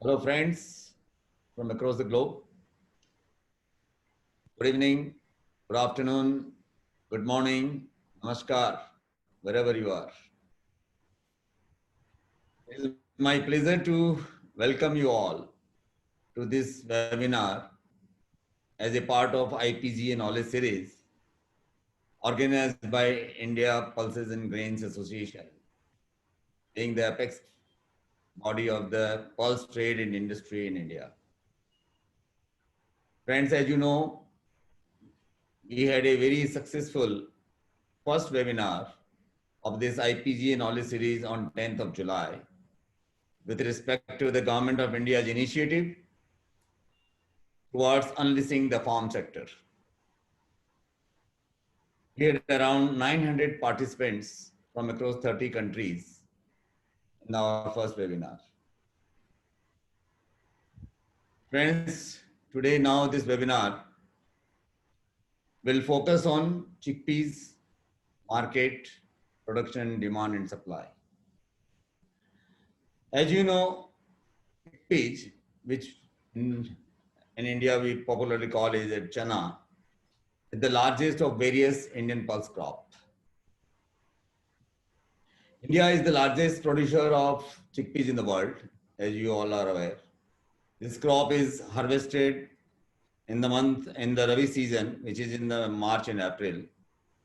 Hello, friends from across the globe. Good evening, good afternoon, good morning, namaskar, wherever you are. It is my pleasure to welcome you all to this webinar as a part of IPGA Knowledge Series organized by India Pulses and Grains Association, being the apex body of the pulse trade and industry in India. Friends, as you know, we had a very successful first webinar of this IPGA knowledge series on 10th of July with respect to the Government of India's initiative towards unleashing the farm sector. We had around 900 participants from across 30 countries in our first webinar. Friends, today now this webinar will focus on chickpeas market, production, demand and supply. As you know, chickpeas, which in India we popularly call is a chana, is the largest of various Indian pulse crop. India is the largest producer of chickpeas in the world, as you all are aware. This crop is harvested in the Rabi season, which is in the March and April.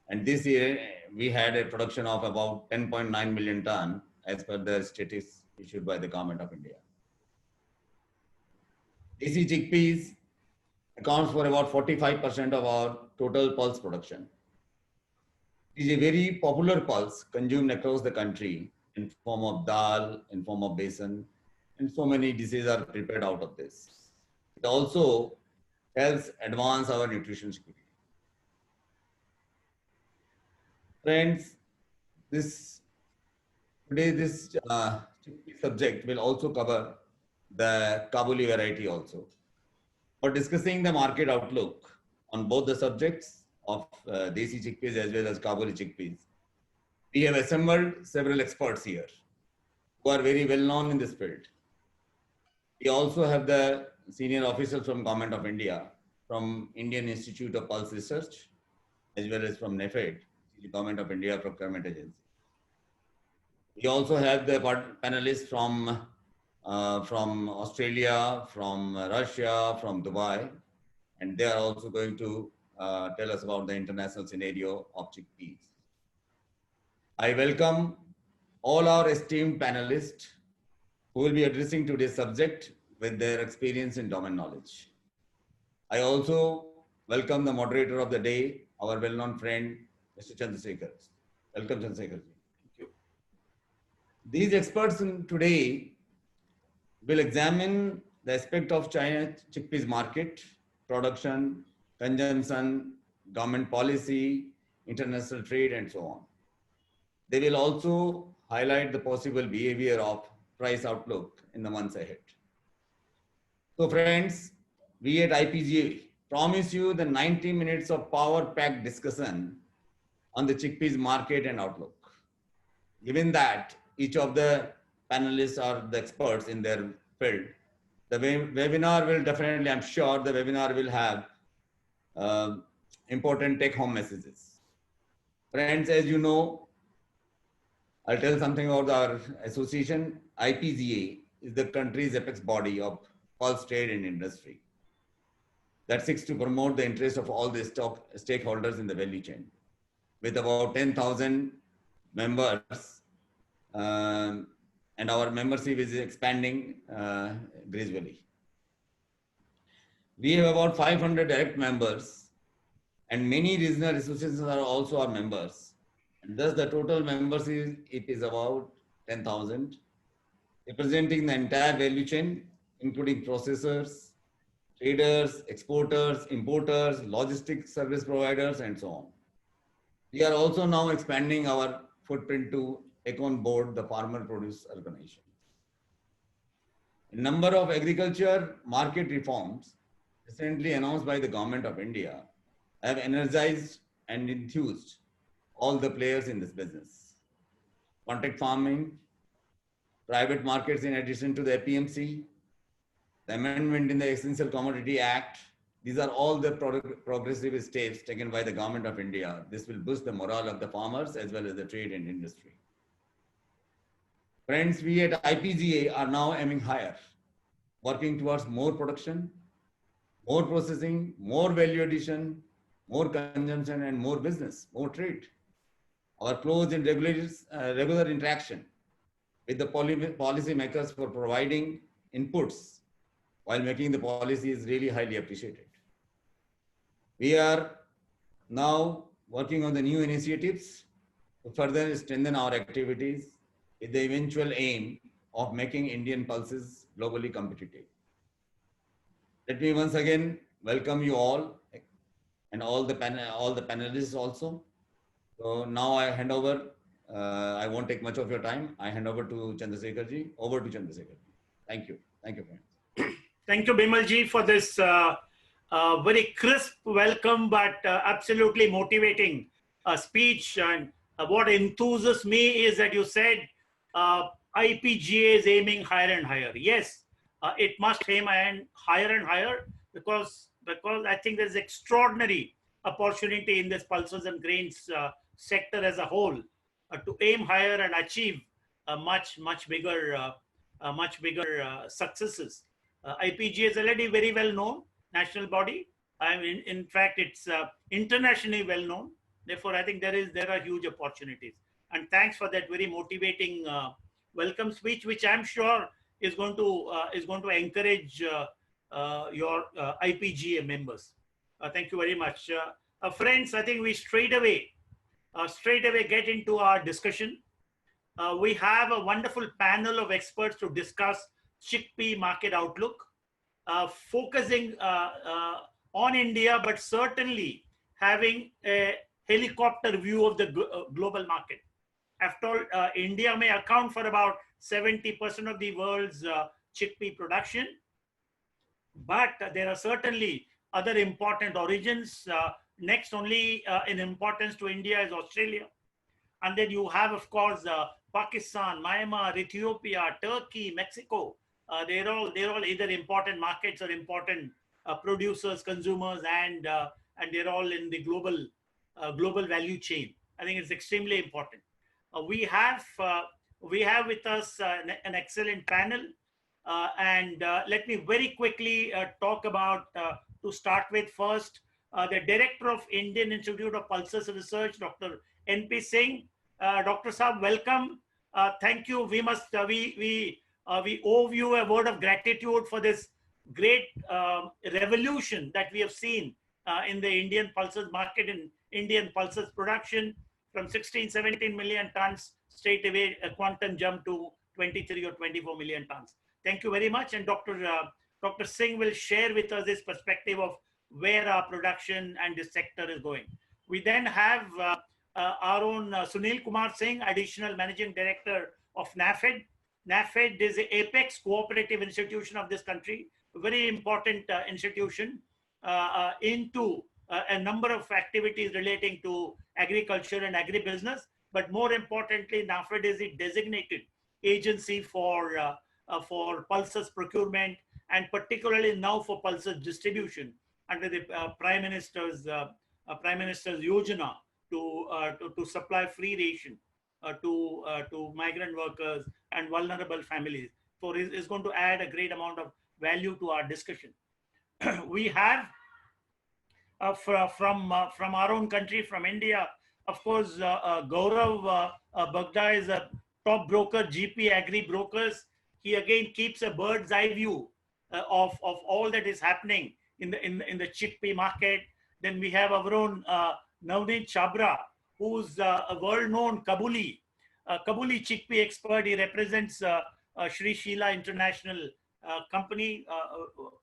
And this year we had a production of about 10.9 million ton as per the statistics issued by the Government of India. Desi chickpeas accounts for about 45% of our total pulse production. It is a very popular pulse consumed across the country in form of dal, in form of besan, and so many dishes are prepared out of this. It also helps advance our nutrition security. Friends, this subject will also cover the Kabuli variety also. For discussing the market outlook on both the subjects of Desi chickpeas as well as Kabuli chickpeas, we have assembled several experts here who are very well known in this field. We also have the senior officials from Government of India, from Indian Institute of Pulse Research, as well as from NEFED, the Government of India Procurement Agency. We also have the panelists from Australia, from Russia, from Dubai, and they are also going to tell us about the international scenario of chickpeas. I welcome all our esteemed panelists who will be addressing today's subject with their experience and domain knowledge. I also welcome the moderator of the day, our well-known friend, Mr. Chandrasekhar. Welcome, Chandrasekhar. Thank you. These experts today will examine the aspect of China chickpeas market, production, consumption, government policy, international trade, and so on. They will also highlight the possible behavior of price outlook in the months ahead. So friends, we at IPGA promise you the 90 minutes of power-packed discussion on the chickpeas market and outlook. Given that each of the panelists are the experts in their field, the webinar will definitely, I'm sure the webinar will have important take-home messages. Friends, as you know, I'll tell something about our association. IPGA is the country's apex body of pulse trade and industry that seeks to promote the interests of all the stakeholders in the value chain. With about 10,000 members, and our membership is expanding gradually. We have about 500 direct members, and many regional associations are also our members. And thus the total membership is about 10,000, representing the entire value chain, including processors, traders, exporters, importers, logistics service providers, and so on. We are also now expanding our footprint to take on board the farmer produce organization. A number of agriculture market reforms recently announced by the Government of India have energized and enthused all the players in this business. Contract farming, private markets in addition to the APMC, the amendment in the Essential Commodity Act. These are all the progressive steps taken by the government of India. This will boost the morale of the farmers as well as the trade and industry. Friends, we at IPGA are now aiming higher, working towards more production, more processing, more value addition, more consumption, and more business, more trade. Our close and regular interaction with the policy makers for providing inputs while making the policy is really highly appreciated. We are now working on the new initiatives to further strengthen our activities with the eventual aim of making Indian pulses globally competitive. Let me once again welcome you all and all the panelists also. So now I hand over. I won't take much of your time. I hand over to Chandrasekhar ji. Over to Chandrasekhar ji. Thank you. Thank you, friends. Thank you, Bimal ji, for this very crisp welcome, but absolutely motivating speech. And what enthuses me is that you said IPGA is aiming higher and higher. Yes, it must aim higher and higher because I think there's extraordinary opportunity in this pulses and grains sector as a whole to aim higher and achieve much bigger successes. IPGA is already very well known national body. I mean, in fact, it's internationally well known. Therefore, I think there are huge opportunities. And thanks for that very motivating welcome speech, which I'm sure is going to encourage your IPGA members. Thank you very much, friends. I think we straight away get into our discussion. We have a wonderful panel of experts to discuss chickpea market outlook, focusing on India, but certainly having a helicopter view of the global market. After all, India may account for about 70% of the world's chickpea production, but there are certainly other important origins. Next only in importance to India is Australia. And then you have, of course, Pakistan, Myanmar, Ethiopia, Turkey, Mexico. They're all either important markets or important producers, consumers, and they're all in the global value chain. I think it's extremely important. We have with us an excellent panel, and let me very quickly talk about, to start with first, the Director of Indian Institute of Pulses Research, Dr. N.P. Singh. Dr. Saab, welcome. Thank you. We owe you a word of gratitude for this great revolution that we have seen in the Indian pulses market, in Indian pulses production, from 16-17 million tons straight away, a quantum jump to 23 or 24 million tons. Thank you very much. And Dr. Singh will share with us his perspective of where our production and this sector is going. We then have our own Sunil Kumar Singh, Additional Managing Director of NAFED. NAFED is the apex cooperative institution of this country, a very important institution into a number of activities relating to agriculture and agribusiness. But more importantly, NAFED is the designated agency for pulses procurement, and particularly now for pulses distribution under the Prime Minister's Yojana to supply free ration to migrant workers and vulnerable families. So it is going to add a great amount of value to our discussion. We have from our own country, from India, of course, Gaurav Bagda is a top broker, GP Agri Brokers. He again keeps a bird's eye view of all that is happening in the chickpea market. Then we have our own Navneet Chabra, who's a world-known Kabuli chickpea expert. He represents Shri Sheela International company,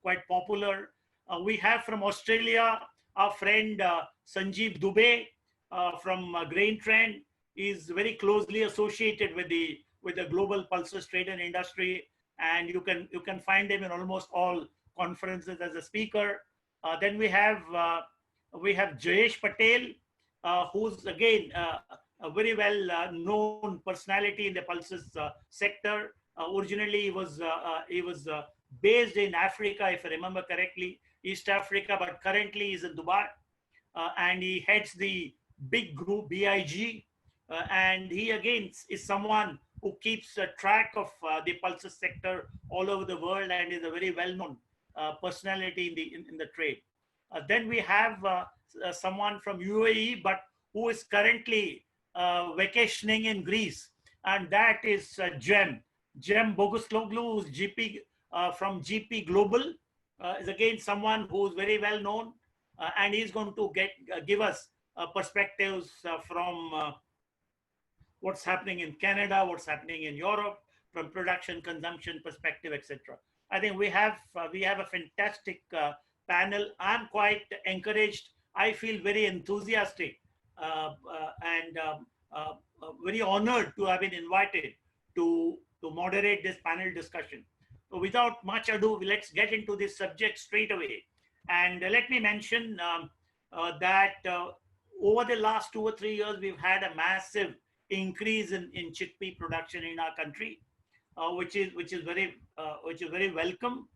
quite popular. We have from Australia our friend Sanjeev Dubey from Grain Trend. Is very closely associated with the global pulses trade and industry, and you can find him in almost all conferences as a speaker. Then we have Jayesh Patel, who's again a very well known personality in the pulses sector. Originally, he was based in Africa, if I remember correctly, East Africa, but currently is in Dubai. And he heads the big group BIG. And he again is someone who keeps track of the pulses sector all over the world and is a very well-known personality in the trade. Then we have someone from UAE, but who is currently vacationing in Greece, and that is Jem Bogusloglu, who's GP from GP Global, is again someone who's very well known, and he's going to give us perspectives from what's happening in Canada, what's happening in Europe, from production, consumption perspective, etc. I think we have a fantastic panel. I'm quite encouraged. I feel very enthusiastic and very honored to have been invited to moderate this panel discussion. So without much ado, let's get into this subject straight away. And let me mention that over the last 2 or 3 years, we've had a massive increase in chickpea production in our country, which is very welcome,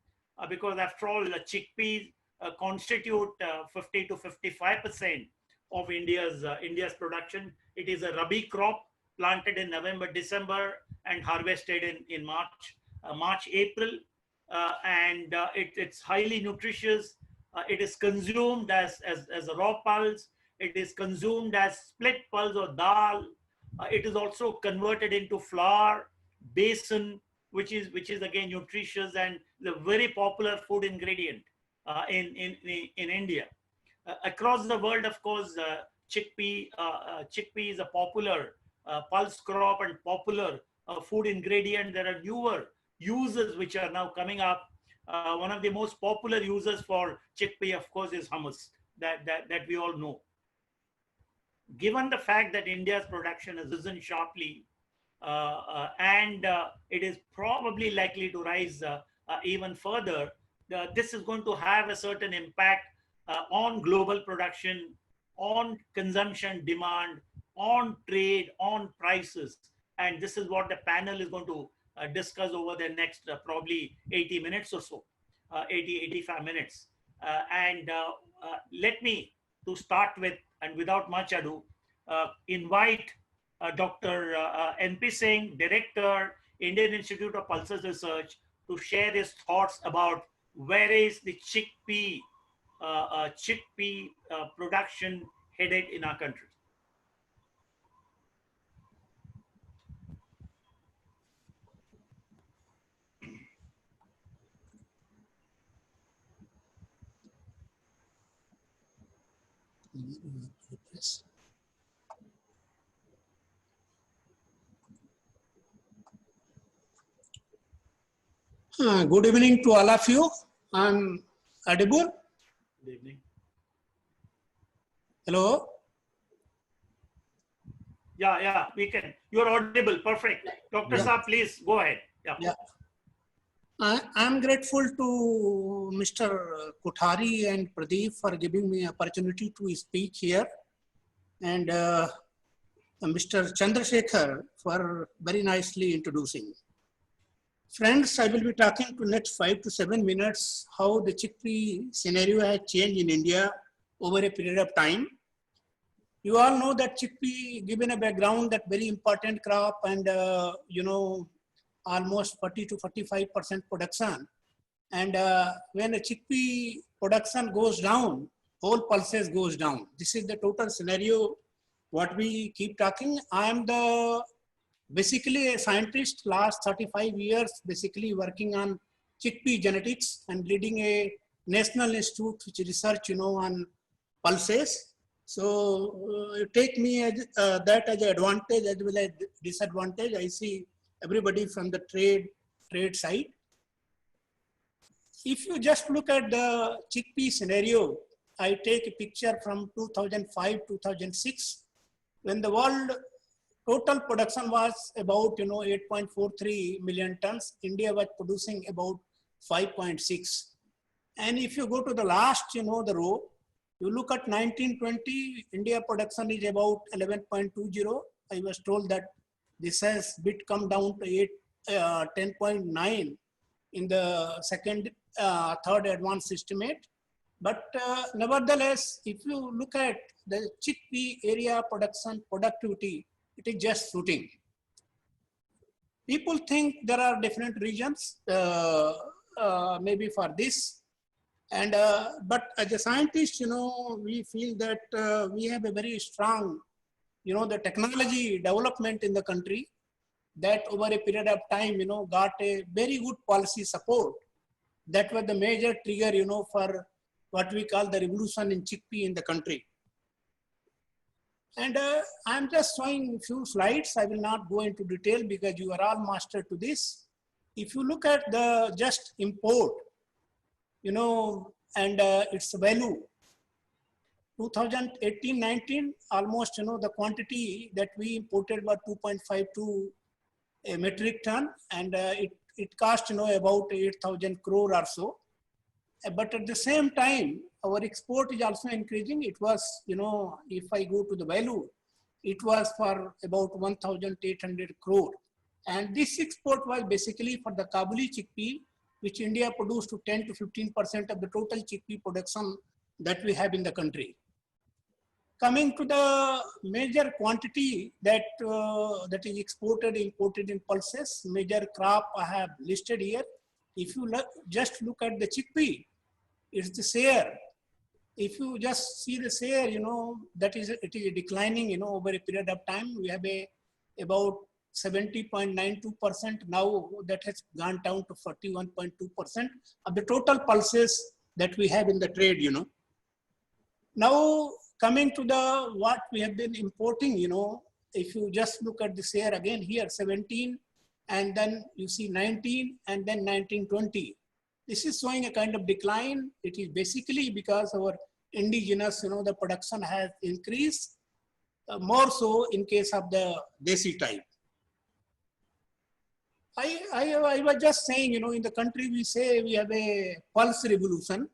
because after all, the chickpeas constitute 50 to 55% of India's production. It is a rabi crop planted in November, December, and harvested in March, April, and it's highly nutritious. It is consumed as a raw pulse. It is consumed as split pulse or dal. It is also converted into flour, besan, which is again nutritious and the very popular food ingredient in India. Across the world, of course, chickpea is a popular pulse crop and popular food ingredient. There are newer uses which are now coming up. One of the most popular uses for chickpea, of course, is hummus that we all know. Given the fact that India's production has risen sharply, and it is probably likely to rise even further, this is going to have a certain impact on global production, on consumption demand, on trade, on prices. And this is what the panel is going to discuss over the next probably 80 minutes or so, 85 minutes. And let me, to start with, and without much ado, invite Dr. N.P. Singh, Director, Indian Institute of Pulses Research, to share his thoughts about where is the chickpea production headed in our country. Good evening to all of you. I'm audible. Good evening. Hello. Yeah, we can. You're audible. Perfect. Dr. Saab, please go ahead. Yeah. I'm grateful to Mr. Kothari and Pradeep for giving me opportunity to speak here, and Mr. Chandrasekhar for very nicely introducing. Friends, I will be talking to next 5 to 7 minutes how the chickpea scenario has changed in India over a period of time. You all know that chickpea, given a background, that very important crop, and almost 40 to 45% production. And when a chickpea production goes down, whole pulses goes down. This is the total scenario what we keep talking. I am basically a scientist, last 35 years, basically working on chickpea genetics and leading a national institute which research, on pulses. So take me as, that as an advantage as well as disadvantage. I see everybody from the trade side. If you just look at the chickpea scenario, I take a picture from 2005-2006, when the world total production was about 8.43 million tons. India was producing about 5.6. And if you go to the last, the row, you look at 1920, India production is about 11.20. I was told that this has bit come down to 10.9. in the second, third advanced estimate. But nevertheless, if you look at the chickpea area production productivity, it is just shooting. People think there are different regions, maybe for this. And but as a scientist, we feel that we have a very strong, the technology development in the country that over a period of time, got a very good policy support. That was the major trigger, for what we call the revolution in chickpea in the country. And I'm just showing a few slides. I will not go into detail because you are all master to this. If you look at the just import, and its value, 2018-19, almost, the quantity that we imported was 2.52 a metric ton, and it cost, about 8,000 crore or so. But at the same time, our export is also increasing. It was, if I go to the value, it was for about 1,800 crore. And this export was basically for the Kabuli chickpea, which India produced to 10 to 15% of the total chickpea production that we have in the country. Coming to the major quantity that, that is exported, imported in pulses, major crop I have listed here. If you just look at the chickpea, it's the share. If you just see the share, that is, it is declining, over a period of time. We have about 70.92%. Now that has gone down to 41.2% of the total pulses that we have in the trade, Now coming to the what we have been importing, if you just look at the share again here, 17, and then you see 19, and then 1920. This is showing a kind of decline. It is basically because our indigenous, the production has increased, more so in case of the Desi type. I was just saying, in the country we say we have a pulse revolution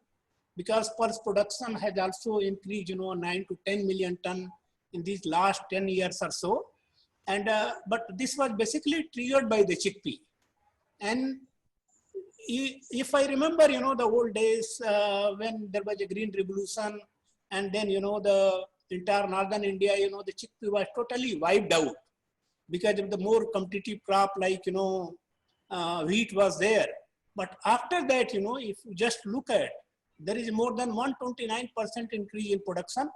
because pulse production has also increased, 9 to 10 million ton in these last 10 years or so. And, but this was basically triggered by the chickpea. And if I remember, the old days when there was a green revolution, and then, the entire northern India, the chickpea was totally wiped out because of the more competitive crop like, wheat was there. But after that, if you just look at, there is more than 129% increase in production.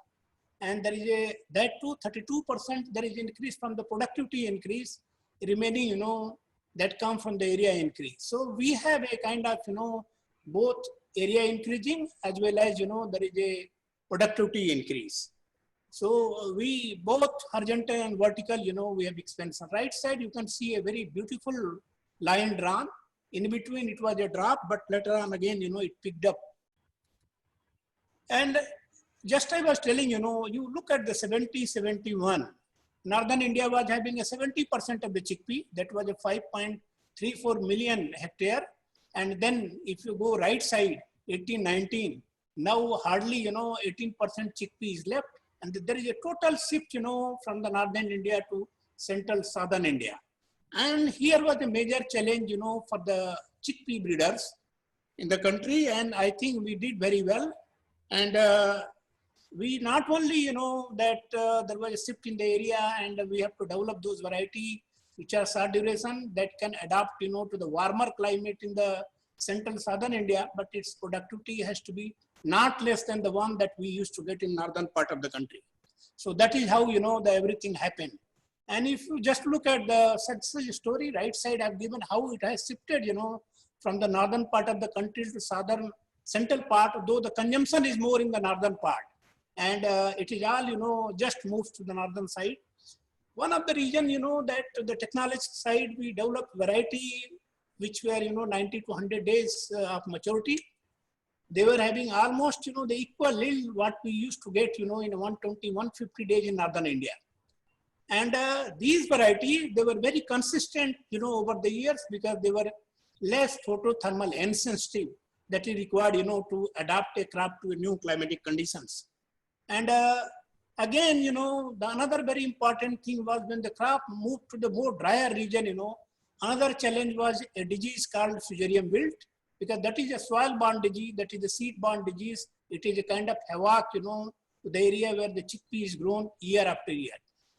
And there is that too, 32%, there is increase from the productivity increase, remaining, that come from the area increase. So we have a kind of, both area increasing as well as, there is a productivity increase. So we both horizontal and vertical, we have expansion. Right side, you can see a very beautiful line drawn. In between, it was a drop, but later on again, it picked up. And just I was telling, you look at the 70-71. Northern India was having a 70% of the chickpea. That was a 5.34 million hectare. And then if you go right side, 18-19, now hardly, 18% chickpea is left. And there is a total shift, from the Northern India to Central Southern India. And here was a major challenge, for the chickpea breeders in the country. And I think we did very well. And we not only, that there was a shift in the area and we have to develop those varieties which are short duration that can adapt, to the warmer climate in the Central Southern India, but its productivity has to be not less than the one that we used to get in northern part of the country. So that is how, the everything happened. And if you just look at the success story, right side, I've given how it has shifted, from the northern part of the country to southern central part, though the consumption is more in the northern part. And it is all, just moves to the northern side. One of the reason, that the technology side, we developed variety which were, 90 to 100 days of maturity. They were having almost, the equal yield what we used to get, in 120, 150 days in northern India. And these varieties, they were very consistent, over the years because they were less photothermal insensitive that is required, to adapt a crop to new climatic conditions. And again, the another very important thing was when the crop moved to the more drier region, Another challenge was a disease called fusarium wilt, because that is a soil-borne disease, that is a seed-borne disease. It is a kind of havoc, you know, to the area where the chickpea is grown year after year.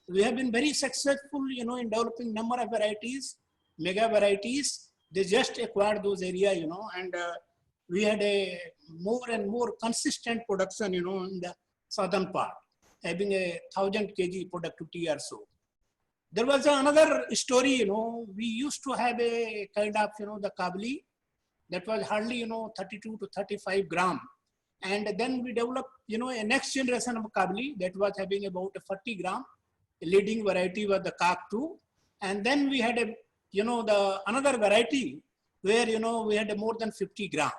We have been very successful, you know, in developing number of varieties, mega varieties. They just acquired those area, you know, and we had a more and more consistent production, you know, in the southern part, having a 1,000 kg productivity or so. There was another story, you know, we used to have a kind of, you know, the Kabuli that was hardly, you know, 32 to 35 gram. And then we developed, you know, a next generation of Kabuli that was having about a 40 gram. The leading variety was the Kak 2. And then we had a, you know, the another variety where, you know, we had a more than 50 gram.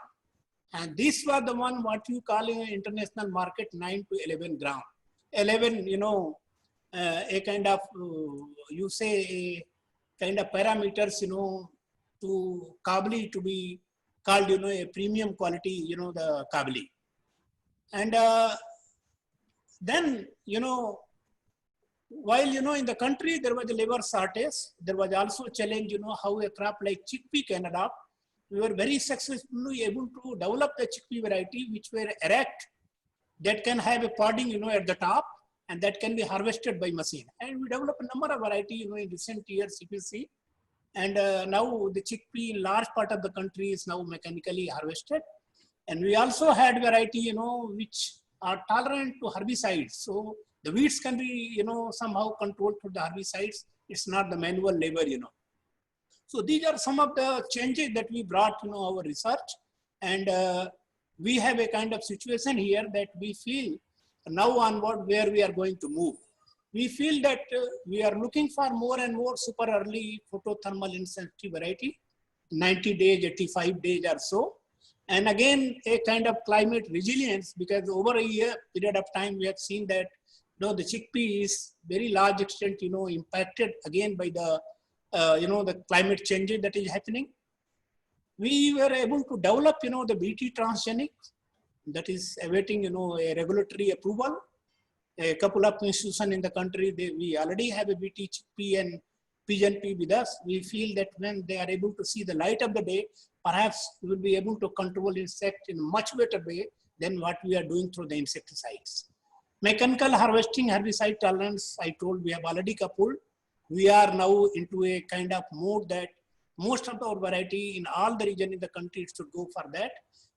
And this was the one what you call in international market 9 to 11 gram. 11, you know, a kind of, you say a kind of parameters, you know, to Kabuli to be called, you know, a premium quality, you know, the Kabuli. And then, you know, while, you know, in the country, there was a labor shortage, there was also a challenge, you know, how a crop like chickpea can adapt. We were very successfully able to develop the chickpea variety, which were erect, that can have a podding, you know, at the top, and that can be harvested by machine. And we developed a number of variety, you know, in recent years, if you see. And now the chickpea in large part of the country is now mechanically harvested. And we also had variety, you know, which are tolerant to herbicides. So the weeds can be, you know, somehow controlled through the herbicides. It's not the manual labor, you know. So these are some of the changes that we brought, you know, our research. And we have a kind of situation here that we feel now onward where we are going to move. We feel that we are looking for more and more super early photothermal insensitive variety, 90 days, 85 days or so. And again, a kind of climate resilience, because over a year period of time, we have seen that, you know, the chickpea is very large extent, you know, impacted again by the, you know, the climate changes that is happening. We were able to develop, you know, the BT transgenic that is awaiting, you know, a regulatory approval. A couple of institutions in the country, we already have a BT chickpea and pigeon pea with us. We feel that when they are able to see the light of the day, perhaps we will be able to control insect in a much better way than what we are doing through the insecticides. Mechanical harvesting herbicide tolerance, I told we have already coupled. We are now into a kind of mode that most of our variety in all the region in the country should go for that.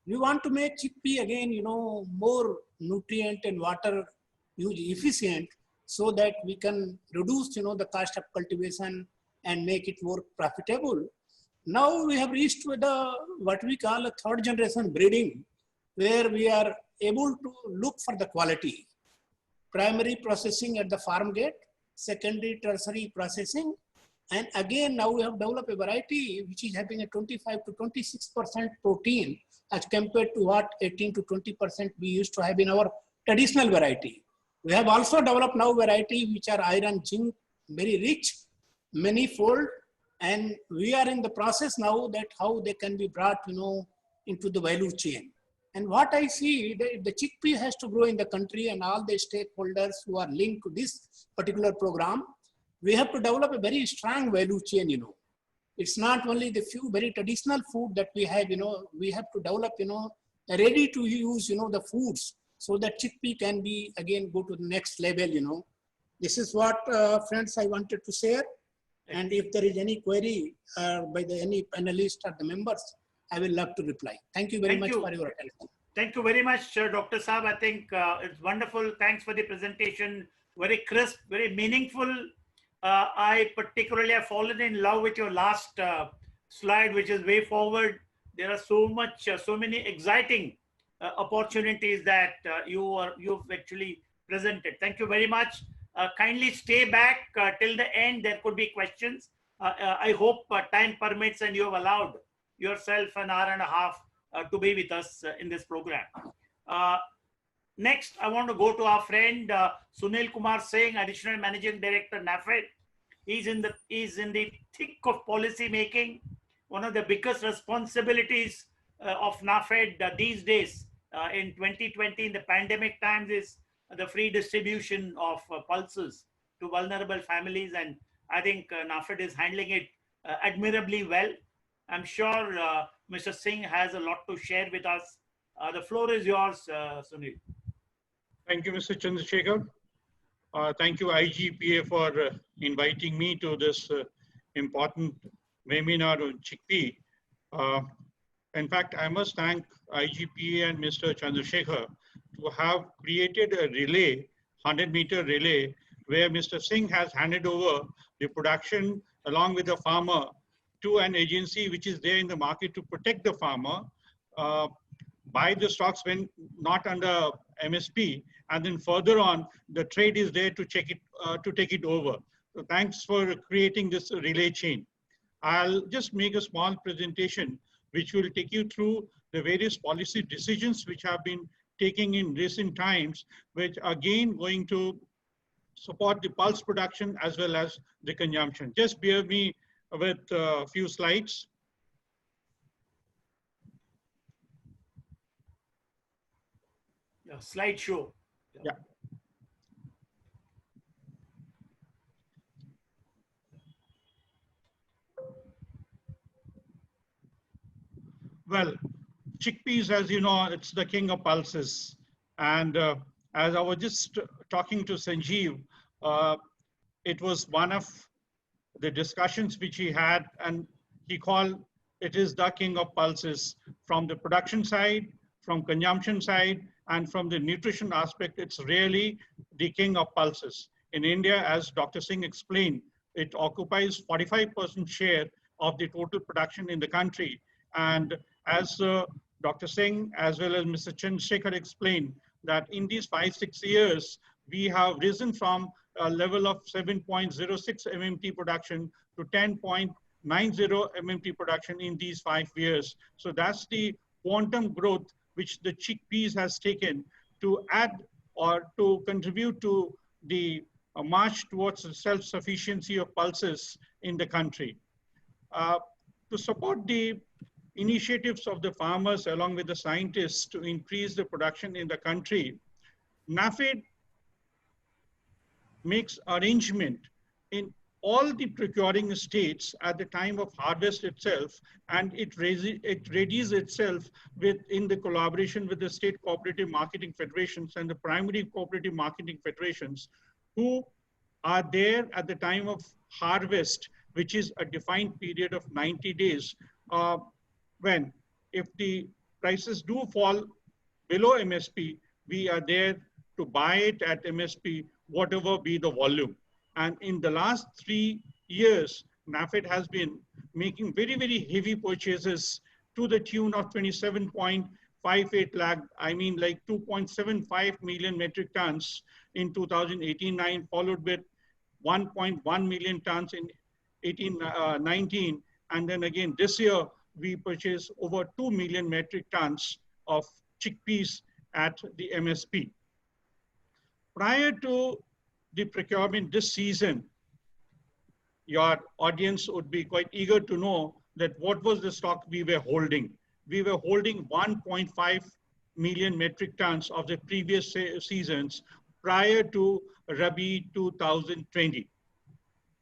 We want to make chickpea again, you know, more nutrient and water use efficient so that we can reduce, you know, the cost of cultivation and make it more profitable. Now we have reached with the, what we call a third generation breeding, where we are able to look for the quality. Primary processing at the farm gate, secondary, tertiary processing. And again, now we have developed a variety which is having a 25 to 26% protein as compared to what 18 to 20% we used to have in our traditional variety. We have also developed now variety which are iron, zinc, very rich, manifold, and we are in the process now that how they can be brought, you know, into the value chain. And what I see, the chickpea has to grow in the country, and all the stakeholders who are linked to this particular program, we have to develop a very strong value chain, you know. It's not only the few very traditional food that we have, you know, we have to develop, you know, ready to use, you know, the foods so that chickpea can be, again, go to the next level, you know. This is what, friends, I wanted to share. And if there is any query by any panelist or the members, I will love to reply. Thank you very much for your attention. Thank you very much, Dr. Saab. I think it's wonderful. Thanks for the presentation. Very crisp, very meaningful. I particularly have fallen in love with your last slide, which is way forward. There are so many exciting opportunities that you've actually presented. Thank you very much. Kindly stay back till the end. There could be questions. I hope time permits and you have allowed yourself an hour and a half to be with us in this program. Next, I want to go to our friend Sunil Kumar Singh, Additional Managing Director, NAFED. He's in the thick of policy making. One of the biggest responsibilities of NAFED these days in 2020 in the pandemic times is the free distribution of pulses to vulnerable families, and I think NAFED is handling it admirably well. I'm sure Mr. Singh has a lot to share with us. The floor is yours, Sunil. Thank you, Mr. Chandrasekhar. Thank you, IGPA, for inviting me to this important webinar on chickpea. Uh, in fact, I must thank IGPA and Mr. Chandrasekhar to have created a relay, 100-meter relay, where Mr. Singh has handed over the production along with the farmer to an agency which is there in the market to protect the farmer, buy the stocks when not under MSP, and then further on, the trade is there to check it, to take it over. So thanks for creating this relay chain. I'll just make a small presentation which will take you through the various policy decisions which have been taken in recent times, which are again going to support the pulse production as well as the consumption. Just bear me with a few slides. Yeah, slideshow. Yeah. Well, chickpeas, as you know, it's the king of pulses. And as I was just talking to Sanjeev, it was one of the discussions which he had, and he called it is the king of pulses from the production side, from consumption side, and from the nutrition aspect. It's really the king of pulses. In India, as Dr. Singh explained, it occupies 45% share of the total production in the country. And as Dr. Singh, as well as Mr. Chandrasekhar explained, that in these 5-6 years, we have risen from a level of 7.06 MMT production to 10.90 MMT production in these 5 years. So that's the quantum growth which the chickpeas has taken to add or to contribute to the march towards the self-sufficiency of pulses in the country. To support the initiatives of the farmers along with the scientists to increase the production in the country, NAFED makes arrangement in all the procuring states at the time of harvest itself, and it readies itself in the collaboration with the state cooperative marketing federations and the primary cooperative marketing federations, who are there at the time of harvest, which is a defined period of 90 days. When, if the prices do fall below MSP, we are there to buy it at MSP, whatever be the volume. And in the last 3 years, NAFED has been making very, very heavy purchases to the tune of 27.58 lakh, I mean like 2.75 million metric tons in 2018-19, followed with 1.1 million tons in 18-19. And then again, this year, we purchased over 2 million metric tons of chickpeas at the MSP. Prior to the procurement this season, your audience would be quite eager to know that what was the stock we were holding. We were holding 1.5 million metric tons of the previous seasons prior to Rabi 2020.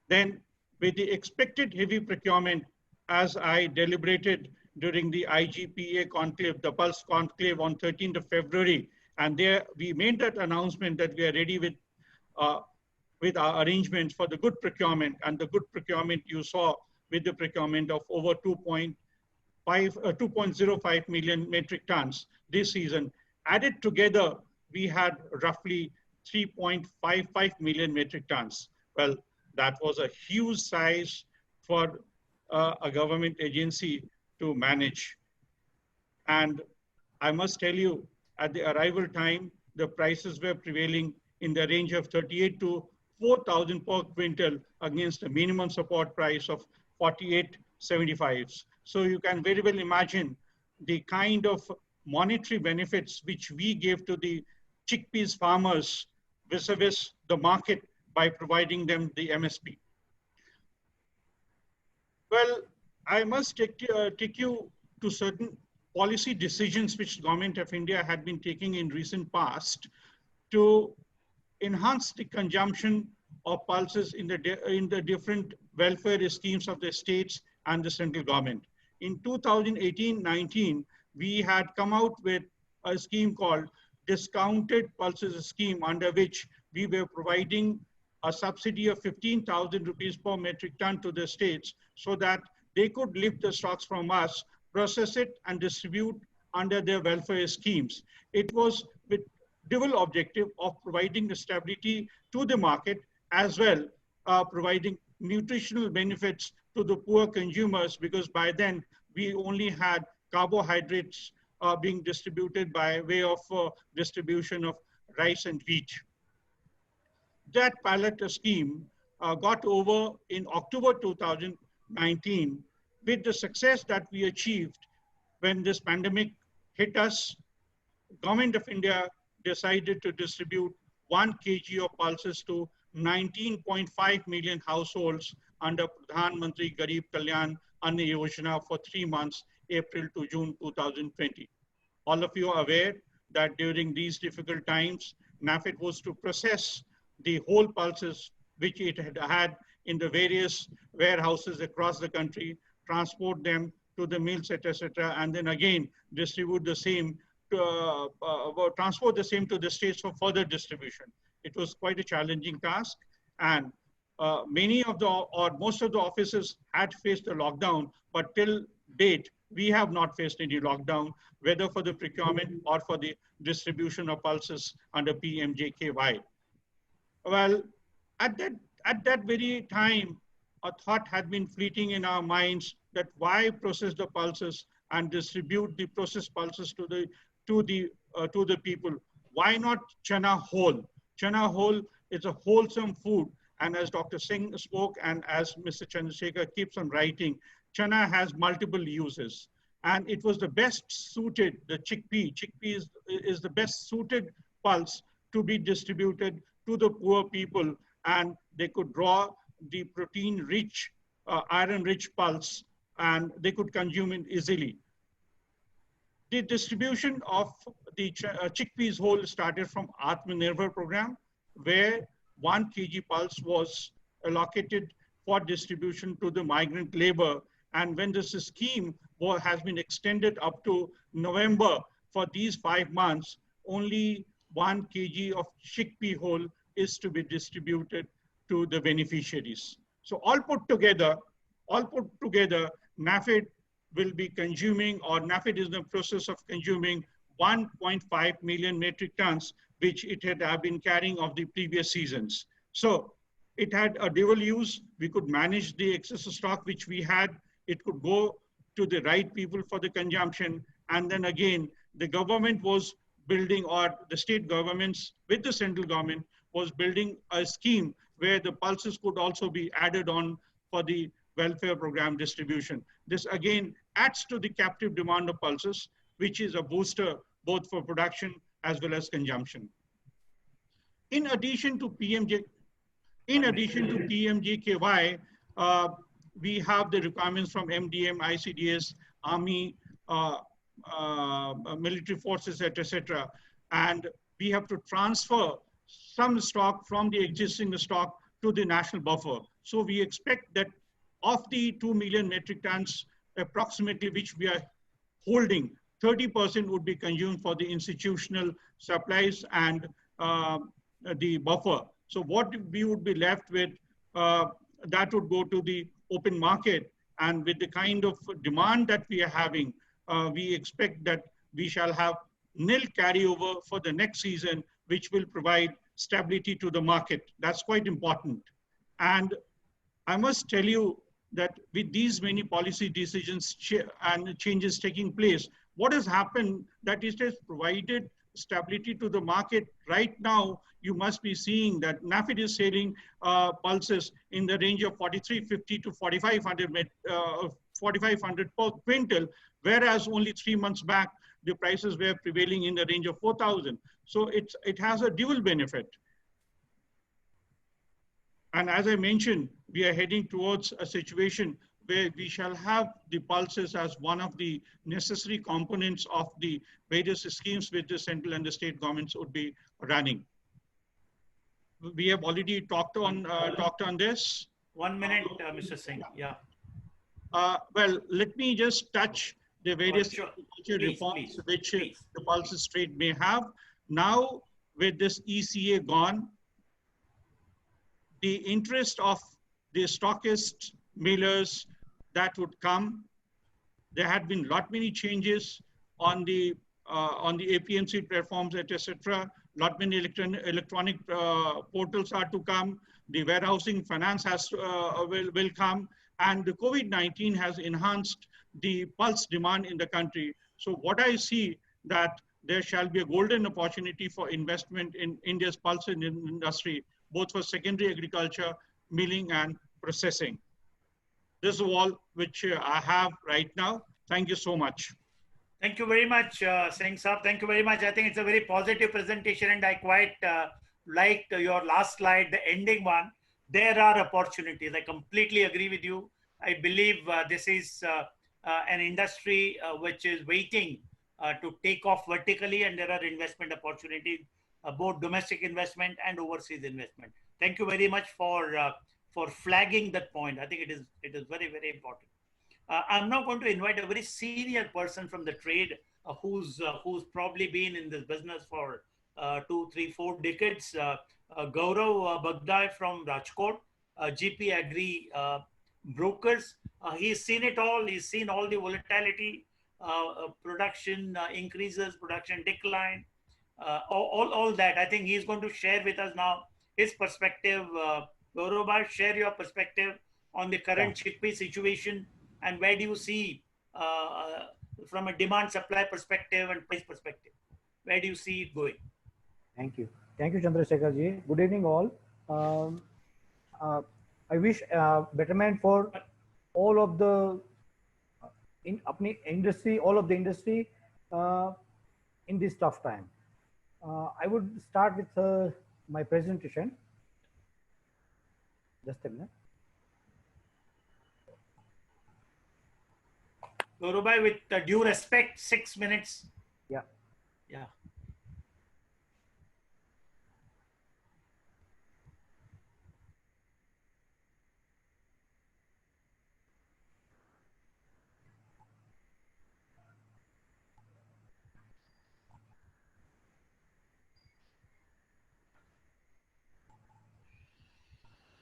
Then with the expected heavy procurement, as I deliberated during the IGPA conclave, the Pulse conclave on 13th of February, and there we made that announcement that we are ready with our arrangements for the good procurement, and the good procurement you saw with the procurement of over 2.05 million metric tons this season. Added together, we had roughly 3.55 million metric tons. Well, that was a huge size for a government agency to manage. And I must tell you, at the arrival time, the prices were prevailing in the range of 38 to 4,000 per quintal against a minimum support price of 48.75. So you can very well imagine the kind of monetary benefits which we gave to the chickpeas farmers vis-a-vis the market by providing them the MSP. Well, I must take you to certain policy decisions which the Government of India had been taking in recent past to enhance the consumption of pulses in the different welfare schemes of the states and the central government. In 2018-19, we had come out with a scheme called Discounted Pulses Scheme, under which we were providing a subsidy of 15,000 rupees per metric ton to the states so that they could lift the stocks from us, process it, and distribute under their welfare schemes. It was with dual objective of providing the stability to the market, as well providing nutritional benefits to the poor consumers, because by then we only had carbohydrates being distributed by way of distribution of rice and wheat. That pilot scheme got over in October 2019 with the success that we achieved. When this pandemic hit us, Government of India decided to distribute 1 kg of pulses to 19.5 million households under Pradhan Mantri Garib Kalyan Anna Yojana for 3 months, April to June 2020. All of you are aware that during these difficult times, NAFED was to process the whole pulses which it had in the various warehouses across the country, transport them to the mills, etc., and then again distribute the same, transport the same to the states for further distribution. It was quite a challenging task, and many of the, or most of the offices had faced a lockdown, but till date, we have not faced any lockdown, whether for the procurement or for the distribution of pulses under PMJKY. Well, at that very time, a thought had been fleeting in our minds that why process the pulses and distribute the processed pulses to the people? Why not chana whole? Chana whole is a wholesome food, and as Dr. Singh spoke, and as Mr. Chandrasekhar keeps on writing, chana has multiple uses, and it was the best suited. The chickpea is the best suited pulse to be distributed to the poor people, and they could draw the protein-rich, iron-rich pulse, and they could consume it easily. The distribution of the chickpeas whole started from Atmanirbhar program, where 1 kg pulse was allocated for distribution to the migrant labor. And when this scheme has been extended up to November, for these 5 months, only 1 kg of chickpea whole is to be distributed to the beneficiaries. So all put together, NAFED will be consuming, or NAFED is in the process of consuming 1.5 million metric tons, which it had been carrying of the previous seasons. So it had a dual use. We could manage the excess stock which we had. It could go to the right people for the consumption. And then again, the government was building, or the state governments with the central government was building a scheme where the pulses could also be added on for the welfare program distribution. This again adds to the captive demand of pulses, which is a booster both for production as well as consumption. In addition to PMJKY, we have the requirements from MDM, ICDS, Army, military forces, etc. And we have to transfer some stock from the existing stock to the national buffer. So we expect that of the 2 million metric tons approximately which we are holding, 30% would be consumed for the institutional supplies and the buffer. So what we would be left with, that would go to the open market. And with the kind of demand that we are having, we expect that we shall have nil carryover for the next season, which will provide stability to the market. That's quite important. And I must tell you that with these many policy decisions and changes taking place, what has happened that it has provided stability to the market. Right now, you must be seeing that NAFED is selling pulses in the range of 4,350 to 4,500 per quintal, whereas only 3 months back, the prices were prevailing in the range of 4,000. So it has a dual benefit. And as I mentioned, we are heading towards a situation where we shall have the pulses as one of the necessary components of the various schemes which the central and the state governments would be running. We have already talked on this. 1 minute, Mr. Singh. Yeah. Well, let me just touch the various Sure. agriculture Please, reforms please, which please. the pulses trade may have. Now, with this ECA gone, the interest of the stockist millers that would come, there had been lot many changes on the APMC platforms, etc. Lot many electronic portals are to come. The warehousing finance will come, and the COVID-19 has enhanced the pulse demand in the country. So what I see that there shall be a golden opportunity for investment in India's pulse industry, both for secondary agriculture, milling, and processing. This is all which I have right now. Thank you so much. Thank you very much, Singh Saab. Thank you very much. I think it's a very positive presentation, and I quite liked your last slide, the ending one. There are opportunities. I completely agree with you. I believe this is an industry which is waiting to take off vertically, and there are investment opportunities, both domestic investment and overseas investment. Thank you very much for flagging that point. I think it is very, very important. I'm now going to invite a very senior person from the trade who's probably been in this business for 2, 3, 4 decades. Gaurav Bagdai from Rajkot, GP Agri brokers. He's seen it all. He's seen all the volatility, production increases, production decline, all that. I think he's going to share with us now his perspective. Gaurav, share your perspective on the current chickpea situation, and where do you see from a demand supply perspective and price perspective, where do you see it going? Thank you. Thank you, Chandrasekhar ji. Good evening, all. I wish betterment for all of the industry, all of the industry in this tough time. I would start with my presentation. Just a minute. Gaurav, with due respect, 6 minutes. Yeah. Yeah.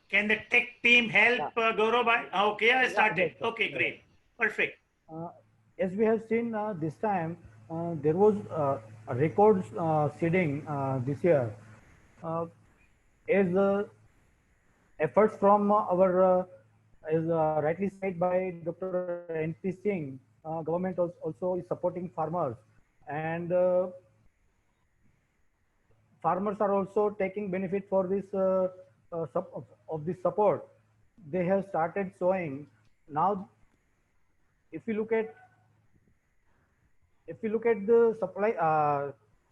Can the tech team help, Gaurav? Okay, I started. Okay, great. Perfect. As we have seen this time, there was a record seeding this year. As efforts from our, as rightly said by Dr. N.P. Singh, government also is supporting farmers, and farmers are also taking benefit for this of this support. They have started sowing. Now, if you look at the supply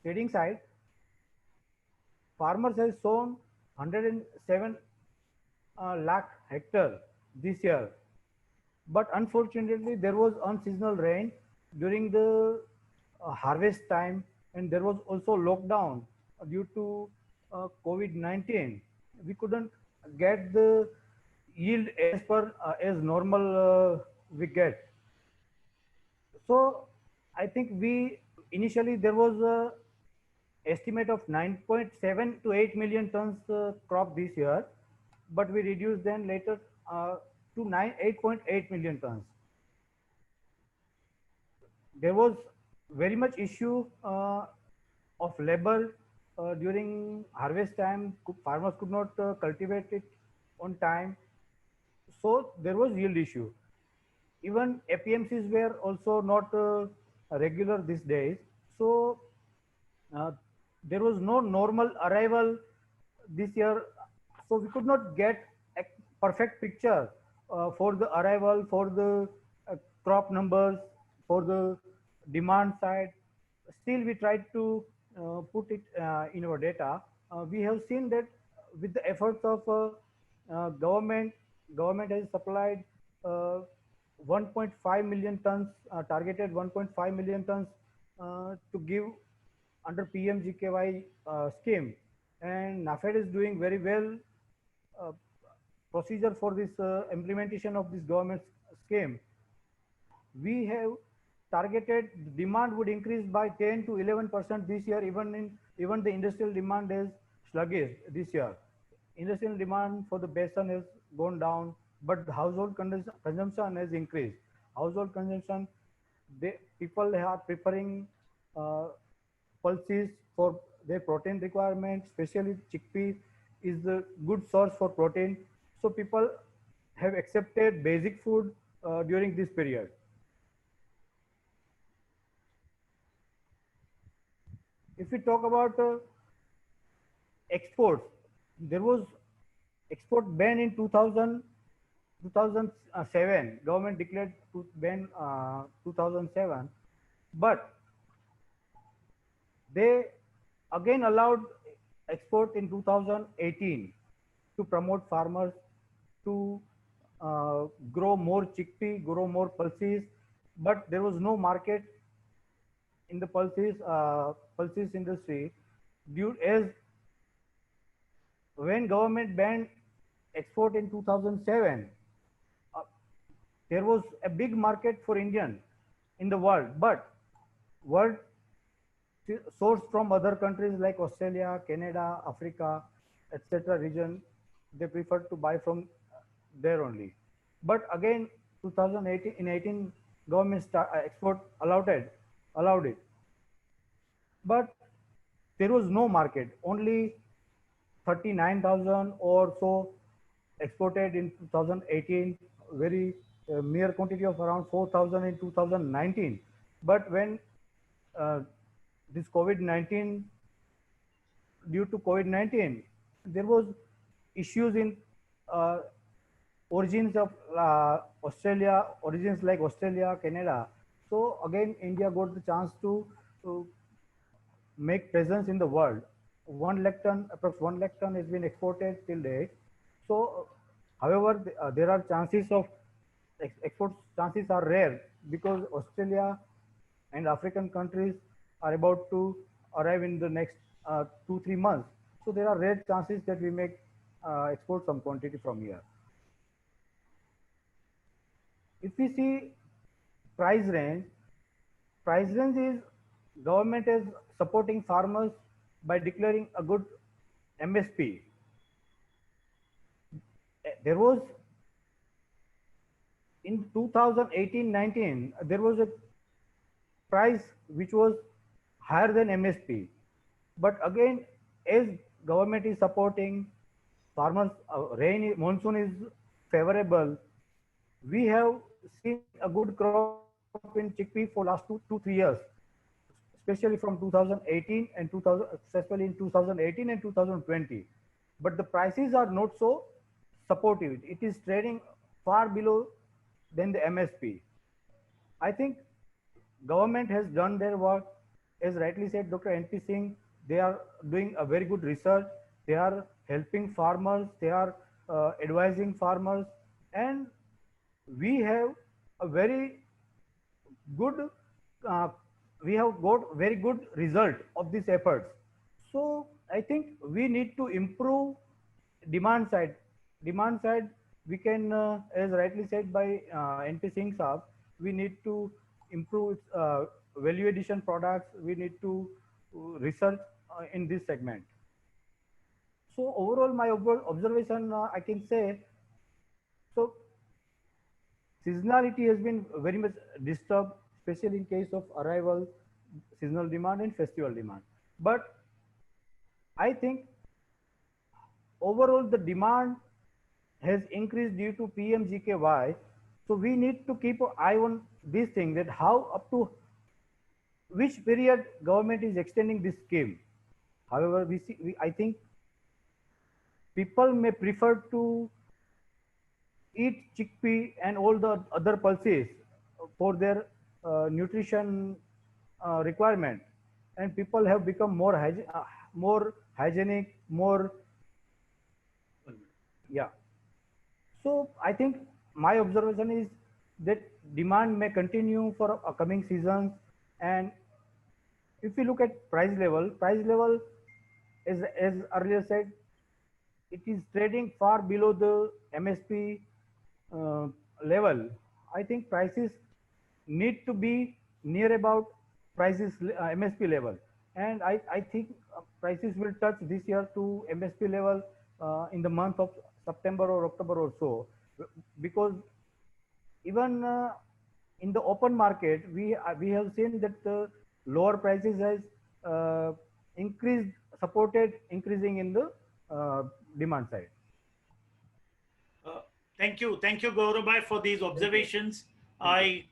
trading side, farmers have sown 107 lakh hectare this year, but unfortunately there was unseasonal rain during the harvest time, and there was also lockdown due to COVID-19. We couldn't get the yield as per as normal we get. So I think initially there was a estimate of 9.7 to 8 million tons crop this year, but we reduced then later to 8.8 million tons. There was very much issue of labor during harvest time. Farmers could not cultivate it on time, so there was yield issue. Even APMCs were also not regular these days, so there was no normal arrival this year, so we could not get a perfect picture for the arrival, for the crop numbers, for the demand side. Still, we tried to put it in our data. We have seen that with the efforts of government has supplied 1.5 million tons, targeted 1.5 million tons to give under PMGKY scheme, and NAFED is doing very well procedure for this implementation of this government scheme, we have targeted demand would increase by 10 to 11% this year. Even the industrial demand is sluggish this year. Industrial demand for the basin has gone down, but the household consumption has increased. Household consumption, people are preparing uh, pulses for their protein requirements, especially chickpea is the good source for protein. So people have accepted basic food during this period. If we talk about exports, there was export ban in 2007. Government declared to ban 2007, but they again allowed export in 2018 to promote farmers to grow more chickpea, grow more pulses, but there was no market in the pulses industry due as when government banned export in 2007, uh, there was a big market for Indian in the world, but world sourced from other countries like Australia, Canada, Africa, etc. region, they preferred to buy from there only. But again, 2018 in 18 government export allowed it, but there was no market. Only 39,000 or so exported in 2018, very mere quantity of around 4,000 in 2019. But when uh, this COVID-19, due to COVID-19, there was issues in uh, origins of Australia, origins like Australia, Canada. So again, India got the chance to make presence in the world. 1 lakh ton, approx 1 lakh ton has been exported till date. So, however, there are chances of export chances are rare because Australia and African countries are about to arrive in the next 2-3 months. So there are rare chances that we make export some quantity from here. If we see price range is government is supporting farmers by declaring a good MSP. There was in 2018-19 there was a price which was higher than MSP, but again as government is supporting farmers, monsoon is favorable, we have seen a good crop in chickpea for last 2-3 years, especially from 2018 and 2000, especially in 2018 and 2020. But the prices are not so supportive. It is trading far below than the MSP. I think government has done their work. As rightly said Dr. N.P. Singh, they are doing a very good research. They are helping farmers. They are advising farmers. And we have a very good we have got very good result of these efforts. So I think we need to improve demand side. Demand side, we can, as rightly said by NP Singh Saab, we need to improve value addition products. We need to research in this segment. So overall, my observation, I can say, so seasonality has been very much disturbed, especially in case of arrival, seasonal demand and festival demand. But I think overall the demand has increased due to PMGKY. So we need to keep an eye on this thing, that how up to which period government is extending this scheme. However, I think people may prefer to eat chickpea and all the other pulses for their nutrition requirement, and people have become more hygienic, more yeah. So I think my observation is that demand may continue for coming seasons. And if you look at price level, as earlier said, it is trading far below the MSP level. I think prices need to be near about prices MSP level, and I think prices will touch this year to MSP level in the month of September or October or so, because even in the open market we have seen that the lower prices has uh, increased supported increasing in the demand side. Uh, thank you, Gaurabai, for these observations. I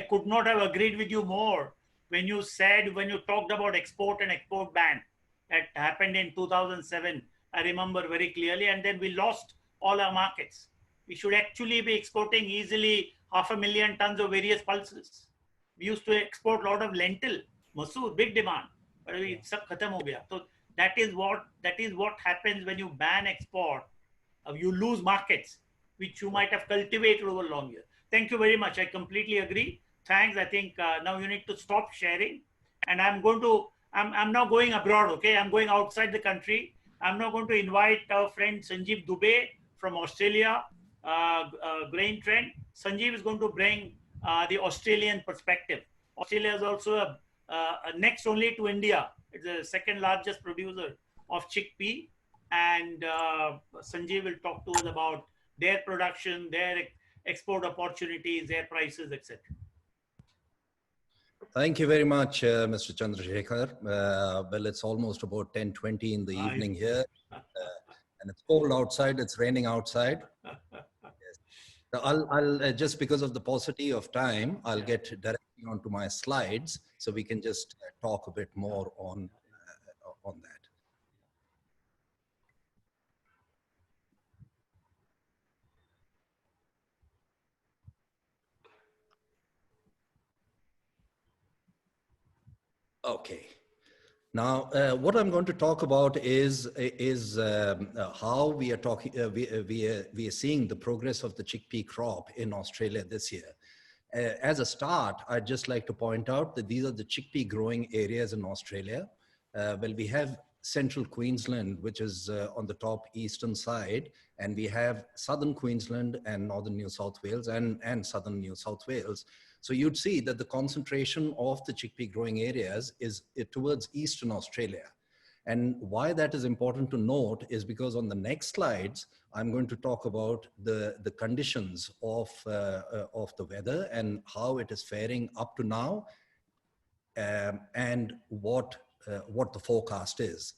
could not have agreed with you more when you said, when you talked about export and export ban that happened in 2007. I remember very clearly, and then we lost all our markets. We should actually be exporting easily 500,000 tons of various pulses. We used to export a lot of lentil, masoor, big demand, but we sab khatam ho gaya. So that is what happens when you ban export. You lose markets which you might have cultivated over long years. Thank you very much. I completely agree. Thanks. I think now you need to stop sharing. And I'm now going abroad, okay? I'm going outside the country. I'm now going to invite our friend Sanjeev Dubey from Australia, Grain Trend. Sanjeev is going to bring the Australian perspective. Australia is also next only to India. It's the second largest producer of chickpea, and Sanjay will talk to us about their production, their export opportunities, their prices, etc. Thank you very much, Mr. Chandrasekhar. Well, it's almost about 10:20 in the evening here, and it's cold outside. It's raining outside. Yes. So I'll just because of the paucity of time, I'll get directly onto my slides so we can just talk a bit more on that. Okay. Now, what I'm going to talk about is how we are talking. We are seeing the progress of the chickpea crop in Australia this year. As a start, I'd just like to point out that these are the chickpea growing areas in Australia. Well, we have central Queensland, which is on the top eastern side, and we have southern Queensland and northern New South Wales and southern New South Wales. So you'd see that the concentration of the chickpea growing areas is towards Eastern Australia. And why that is important to note is because on the next slides, I'm going to talk about the conditions of the weather and how it is faring up to now, and what the forecast is.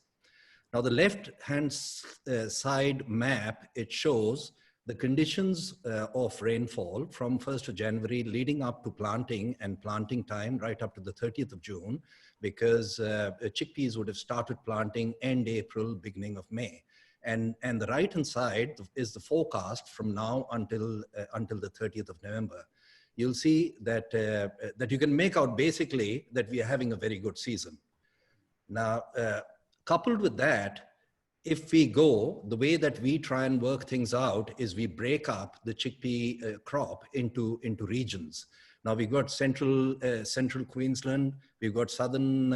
Now, the left-hand side map, it shows the conditions of rainfall from 1st of January leading up to planting and planting time right up to the 30th of June, because chickpeas would have started planting end April, beginning of May. And the right-hand side is the forecast from now until the 30th of November. You'll see that, that you can make out basically that we are having a very good season. Now, coupled with that, if we go, the way that we try and work things out is we break up the chickpea crop into regions. Now we've got central Queensland, we've got southern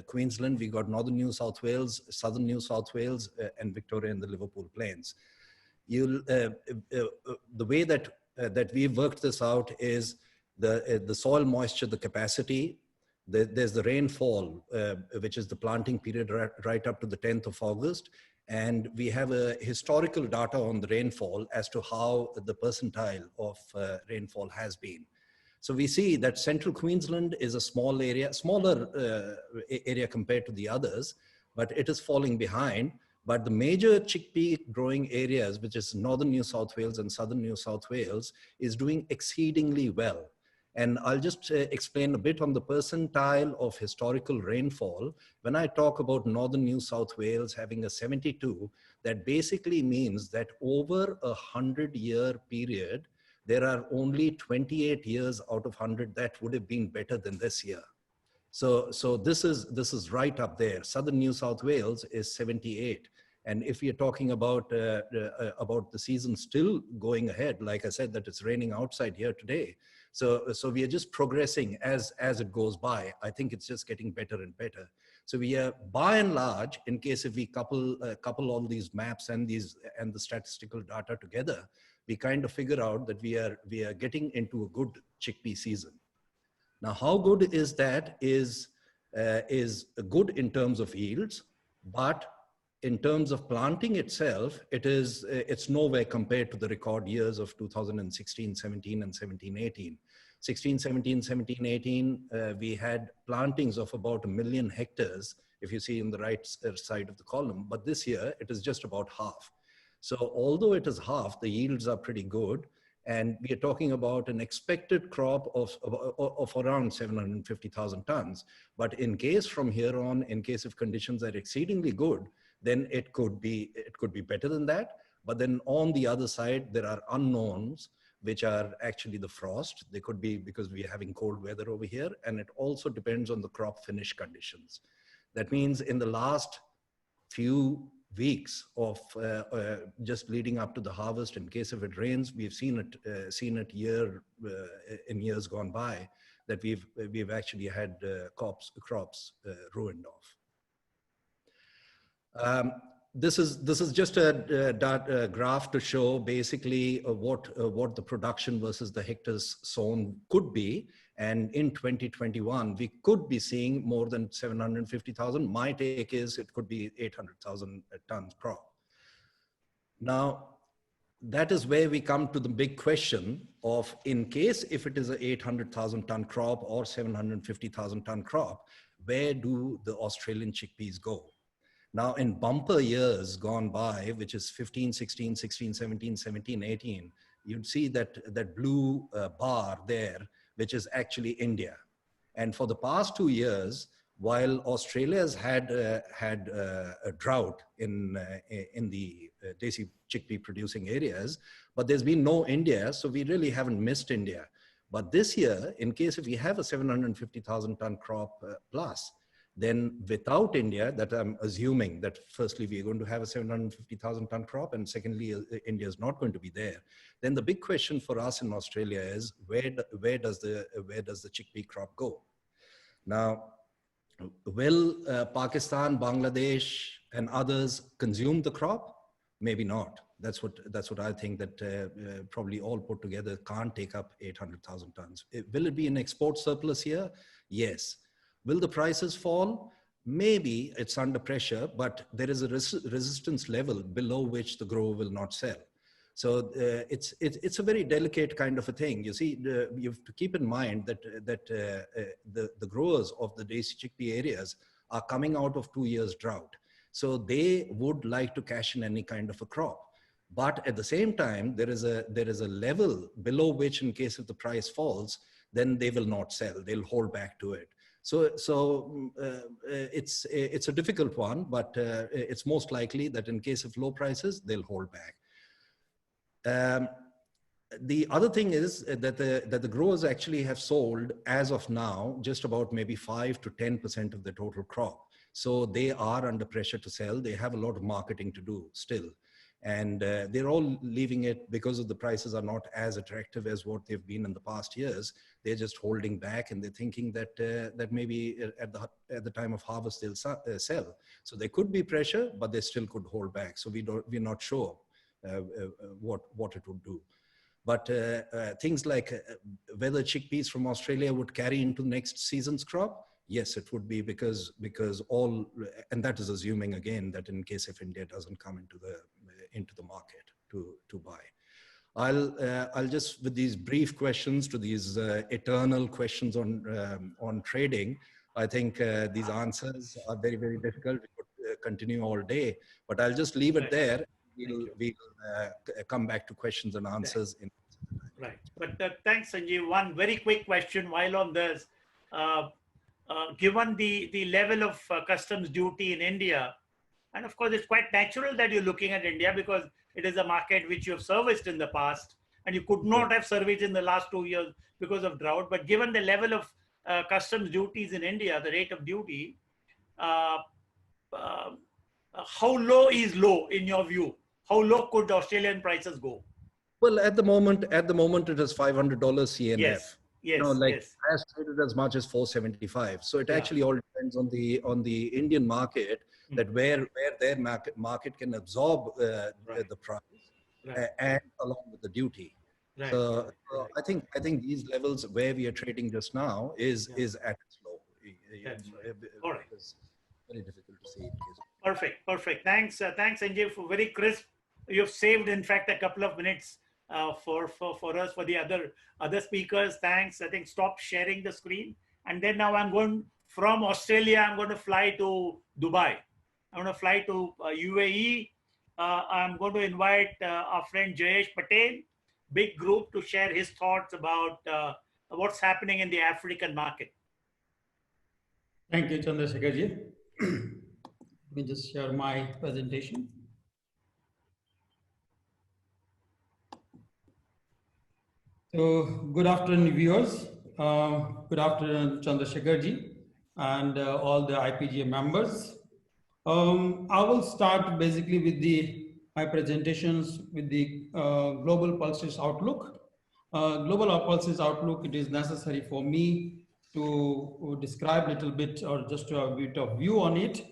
Queensland, we've got northern New South Wales, southern New South Wales, and Victoria and the Liverpool Plains. The way that we've worked this out is the soil moisture, the capacity. There's the rainfall, which is the planting period right up to the 10th of August. And we have a historical data on the rainfall as to how the percentile of rainfall has been. So we see that central Queensland is a small area, smaller area compared to the others, but it is falling behind. But the major chickpea growing areas, which is northern New South Wales and southern New South Wales, is doing exceedingly well. And I'll just explain a bit on the percentile of historical rainfall. When I talk about northern New South Wales having a 72, that basically means that over a 100-year period, there are only 28 years out of 100 that would have been better than this year. So this is right up there. Southern New South Wales is 78. And if you're talking about the season still going ahead, like I said, that it's raining outside here today. So we are just progressing as it goes by. I think it's just getting better and better. So we are, by and large, in case if we couple all these maps and the statistical data together, we kind of figure out that we are getting into a good chickpea season. Now, how good is that is good in terms of yields, but in terms of planting itself, it's nowhere compared to the record years of 2016, 17, and 17, 18. 16, 17, 17, 18, we had plantings of about 1 million hectares, if you see in the right side of the column, but this year it is just about half. So although it is half, the yields are pretty good. And we are talking about an expected crop of around 750,000 tons. But in case from here on, in case if conditions are exceedingly good, then it could be better than that. But then on the other side, there are unknowns, which are actually the frost. They could be because we are having cold weather over here. And it also depends on the crop finish conditions. That means in the last few weeks of just leading up to the harvest, in case if it rains, we've seen it in years gone by, that we've actually had crops ruined off. This is just a graph to show basically what the production versus the hectares sown could be. And in 2021, we could be seeing more than 750,000. My take is it could be 800,000 tons crop. Now, that is where we come to the big question of, in case if it is a 800,000 ton crop or 750,000 ton crop, where do the Australian chickpeas go? Now, in bumper years gone by, which is 15, 16, 16, 17, 17, 18, you'd see that blue bar there, which is actually India. And for the past 2 years, while Australia's had a drought in the Desi chickpea producing areas, but there's been no India, so we really haven't missed India. But this year, in case if we have a 750,000 ton crop plus, then without India, that I'm assuming that firstly, we are going to have a 750,000 ton crop, and secondly, India is not going to be there. Then the big question for us in Australia is, where does the chickpea crop go? Now, will Pakistan, Bangladesh, and others consume the crop? Maybe not. That's what I think, that probably all put together can't take up 800,000 tons. Will it be an export surplus here? Yes. Will the prices fall? Maybe it's under pressure, but there is a resistance level below which the grower will not sell. So it's a very delicate kind of a thing. You see, you have to keep in mind that the growers of the Desi chickpea areas are coming out of 2 years drought. So they would like to cash in any kind of a crop. But at the same time, there is a level below which, in case if the price falls, then they will not sell. They'll hold back to it. So it's a difficult one, but it's most likely that in case of low prices, they'll hold back. The other thing is that the growers actually have sold, as of now, just about maybe 5 to 10% of the total crop. So they are under pressure to sell. They have a lot of marketing to do still. And they're all leaving it because of the prices are not as attractive as what they've been in the past years. They're just holding back, and they're thinking that that maybe at the time of harvest they'll sell. So there could be pressure, but they still could hold back. So we're not sure what it would do. But things like whether chickpeas from Australia would carry into next season's crop, yes, it would be, because all, and that is assuming again that in case if India doesn't come into the market to buy. I'll just, with these brief questions to these eternal questions on trading, I think these answers are very, very difficult. We could continue all day, but I'll just leave it there. We'll come back to questions and answers. Right. But thanks, Sanjeev. One very quick question while on this. Given the level of customs duty in India, and of course, it's quite natural that you're looking at India because it is a market which you have serviced in the past, and you could not have serviced in the last 2 years because of drought. But given the level of customs duties in India, the rate of duty, how low is low in your view? How low could the Australian prices go? Well, at the moment, it is $500 CNF. Yes. You know, Yes, like yes. as traded as much as 475. So it Yeah. actually all depends on the Indian market, that where their market can absorb Right. the price Right. and along with the duty. Right. So, Right. I think these levels where we are trading just now is at its low. That's right. All right. It's very difficult to see. Perfect. Perfect. Thanks. Thanks, Sanjay, for very crisp. You've saved, in fact, a couple of minutes for us, for the other speakers. Thanks. I think stop sharing the screen. And then now I'm going from Australia. I'm going to fly to Dubai. I'm going to fly to UAE. I'm going to invite our friend Jayesh Patel, big group, to share his thoughts about what's happening in the African market. Thank you, Chandrasekharji. Let me just share my presentation. So, good afternoon, viewers. Good afternoon, Chandrasekharji, and all the IPGA members. I will start basically with my presentations with the global pulses outlook. Global pulses outlook, it is necessary for me to describe a little bit or just a bit of view on it,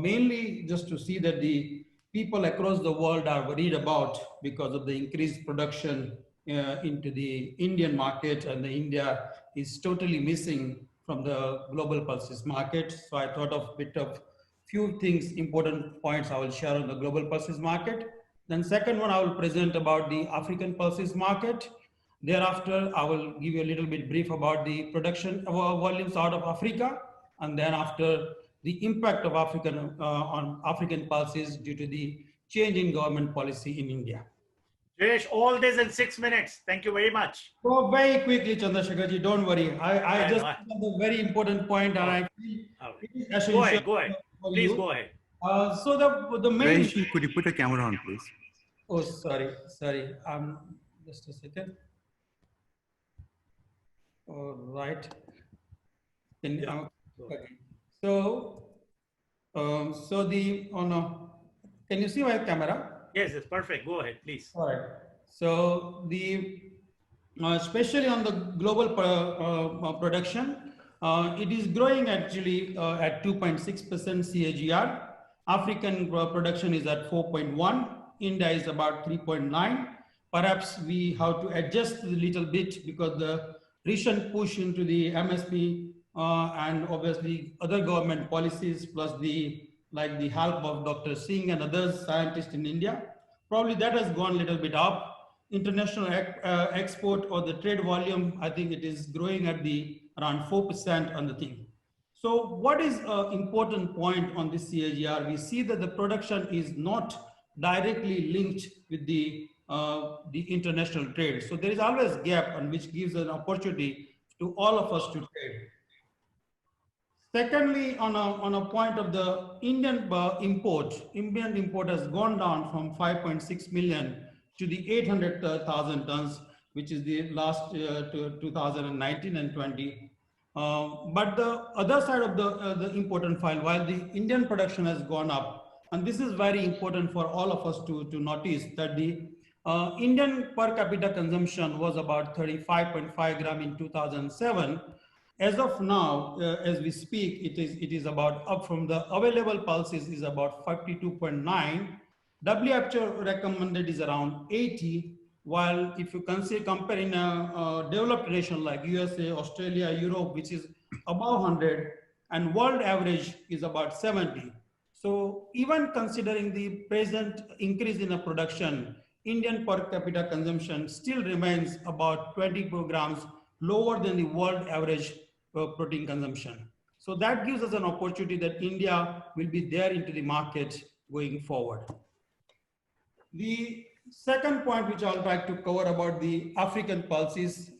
mainly just to see that the people across the world are worried about because of the increased production into the Indian market, and the India is totally missing from the global pulses market. So I thought of a bit of few things, important points I will share on the global pulses market. Then second one, I will present about the African pulses market. Thereafter, I will give you a little bit brief about the production volumes out of Africa, and then after the impact of on African pulses due to the change in government policy in India. Jayesh, all this in 6 minutes. Thank you very much. So very quickly, Chandrasekharji, don't worry. I just have a very important point, and I feel it is essential. Go ahead. Please go ahead. So the main. Could you put your camera on, please? Oh, sorry. Just a second. All right. Okay. So, can you see my camera? Yes, it's perfect. Go ahead, please. All right. So especially on the global production, it is growing actually at 2.6% CAGR. African production is at 4.1. India is about 3.9. Perhaps we have to adjust a little bit because the recent push into the MSP and obviously other government policies, plus the help of Dr. Singh and other scientists in India, probably that has gone a little bit up. International export or the trade volume, I think it is growing at around 4% on the thing. So what is an important point on this CAGR? We see that the production is not directly linked with the international trade. So there is always a gap, on which gives an opportunity to all of us to trade. Secondly, on a point of the Indian import has gone down from 5.6 million to the 800,000 tons, which is the last to 2019 and 20. But the other side of the important file, while the Indian production has gone up, and this is very important for all of us to notice, that the Indian per capita consumption was about 35.5 gram in 2007. As of now, as we speak, it is about up from the available pulses is about 52.9. WHO recommended is around 80. While if you compare in a developed nation like USA, Australia, Europe, which is above 100, and world average is about 70. So even considering the present increase in the production, Indian per capita consumption still remains about 20 grams lower than the world average protein consumption. So that gives us an opportunity that India will be there into the market going forward. The second point which I'll try to cover about the African pulses,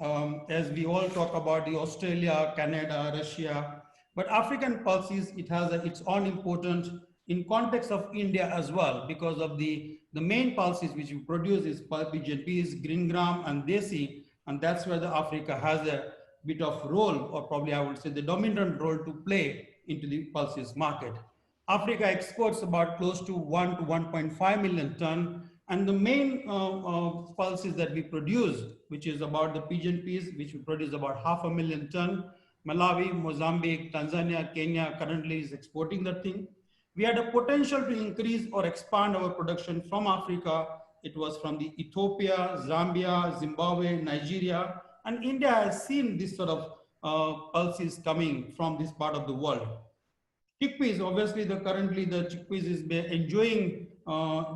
as we all talk about the Australia, Canada, Russia, but African pulses, it has its own importance in context of India as well, because of the main pulses which we produce is Chickpeas, green gram and Desi, and that's where the Africa has a bit of role, or probably I would say the dominant role to play into the pulses market. Africa exports about close to 1 to 1.5 million ton, And the main pulses that we produce, which is about the pigeon peas, which we produce about 500,000 ton. Malawi, Mozambique, Tanzania, Kenya currently is exporting that thing. We had a potential to increase or expand our production from Africa. It was from the Ethiopia, Zambia, Zimbabwe, Nigeria, and India has seen this sort of pulses coming from this part of the world. Chickpeas, obviously, currently the chickpeas is enjoying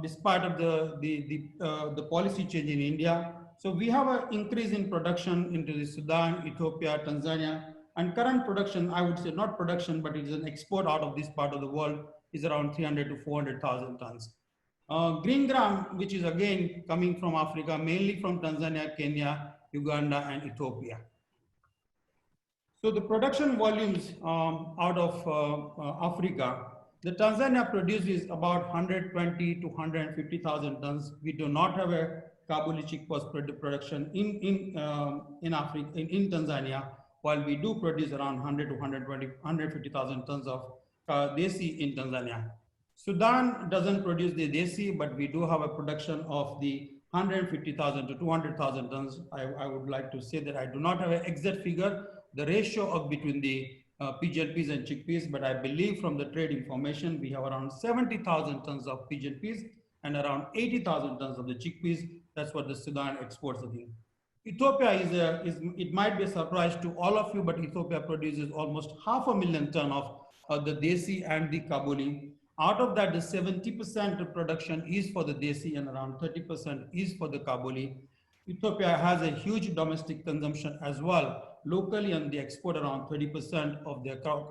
despite of the policy change in India. So we have an increase in production into the Sudan, Ethiopia, Tanzania, and current production, I would say not production, but it is an export out of this part of the world, is around 300 to 400,000 tons. Green gram, which is again coming from Africa, mainly from Tanzania, Kenya, Uganda, and Ethiopia. So the production volumes out of Africa, the Tanzania produces about 120 to 150,000 tons. We do not have a Kabuli chickpeas production in Africa, in Tanzania, while we do produce around 100 to 120, 150,000 tons of Desi in Tanzania. Sudan doesn't produce the Desi, but we do have a production of the 150,000 to 200,000 tons. I would like to say that I do not have an exact figure, the ratio of between the pigeon peas and chickpeas, but I believe from the trade information, we have around 70,000 tons of pigeon peas and around 80,000 tons of the chickpeas. That's what the Sudan exports again. Ethiopia it might be a surprise to all of you, but Ethiopia produces almost 500,000 tons of the Desi and the Kabuli. Out of that, the 70% of production is for the Desi and around 30% is for the Kabuli. Ethiopia has a huge domestic consumption as well locally, and they export around 30% of their crop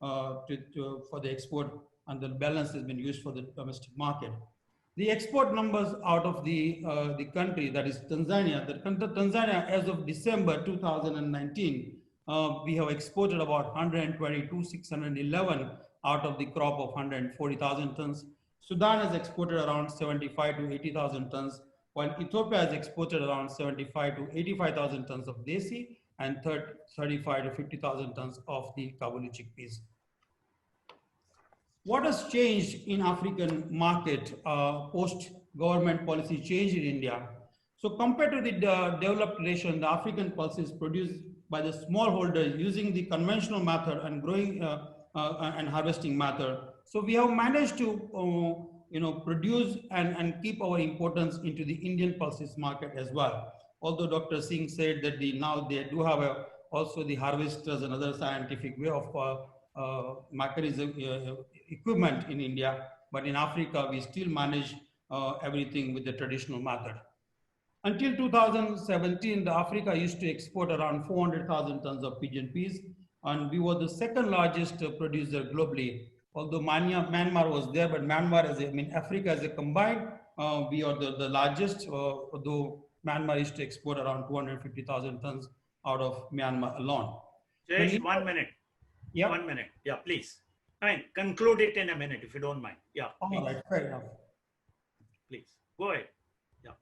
for the export, and the balance has been used for the domestic market. The export numbers out of the country, that is Tanzania, Tanzania as of December 2019, we have exported about 122,611 out of the crop of 140,000 tons. Sudan has exported around 75 to 80,000 tons, while Ethiopia has exported around 75 to 85,000 tons of Desi and 35 to 50,000 tons of the Kabuli chickpeas. What has changed in African market post-government policy change in India? So compared to the developed nation, the African pulses produced by the smallholders using the conventional method and growing and harvesting method. So we have managed to produce and keep our importance into the Indian pulses market as well. Although Dr. Singh said that now they do have also the harvesters and other scientific way of mechanism equipment in India, but in Africa we still manage everything with the traditional method. Until 2017, the Africa used to export around 400,000 tons of pigeon peas, and we were the second largest producer globally. Although Myanmar was there, but Myanmar Africa as a combined, we are the largest, although Myanmar used to export around 250,000 tons out of Myanmar alone. Jayesh, 1 minute. Yeah. 1 minute. Yeah, please. Conclude it in a minute if you don't mind. Yeah. All right, fair enough. Please go ahead. Yeah.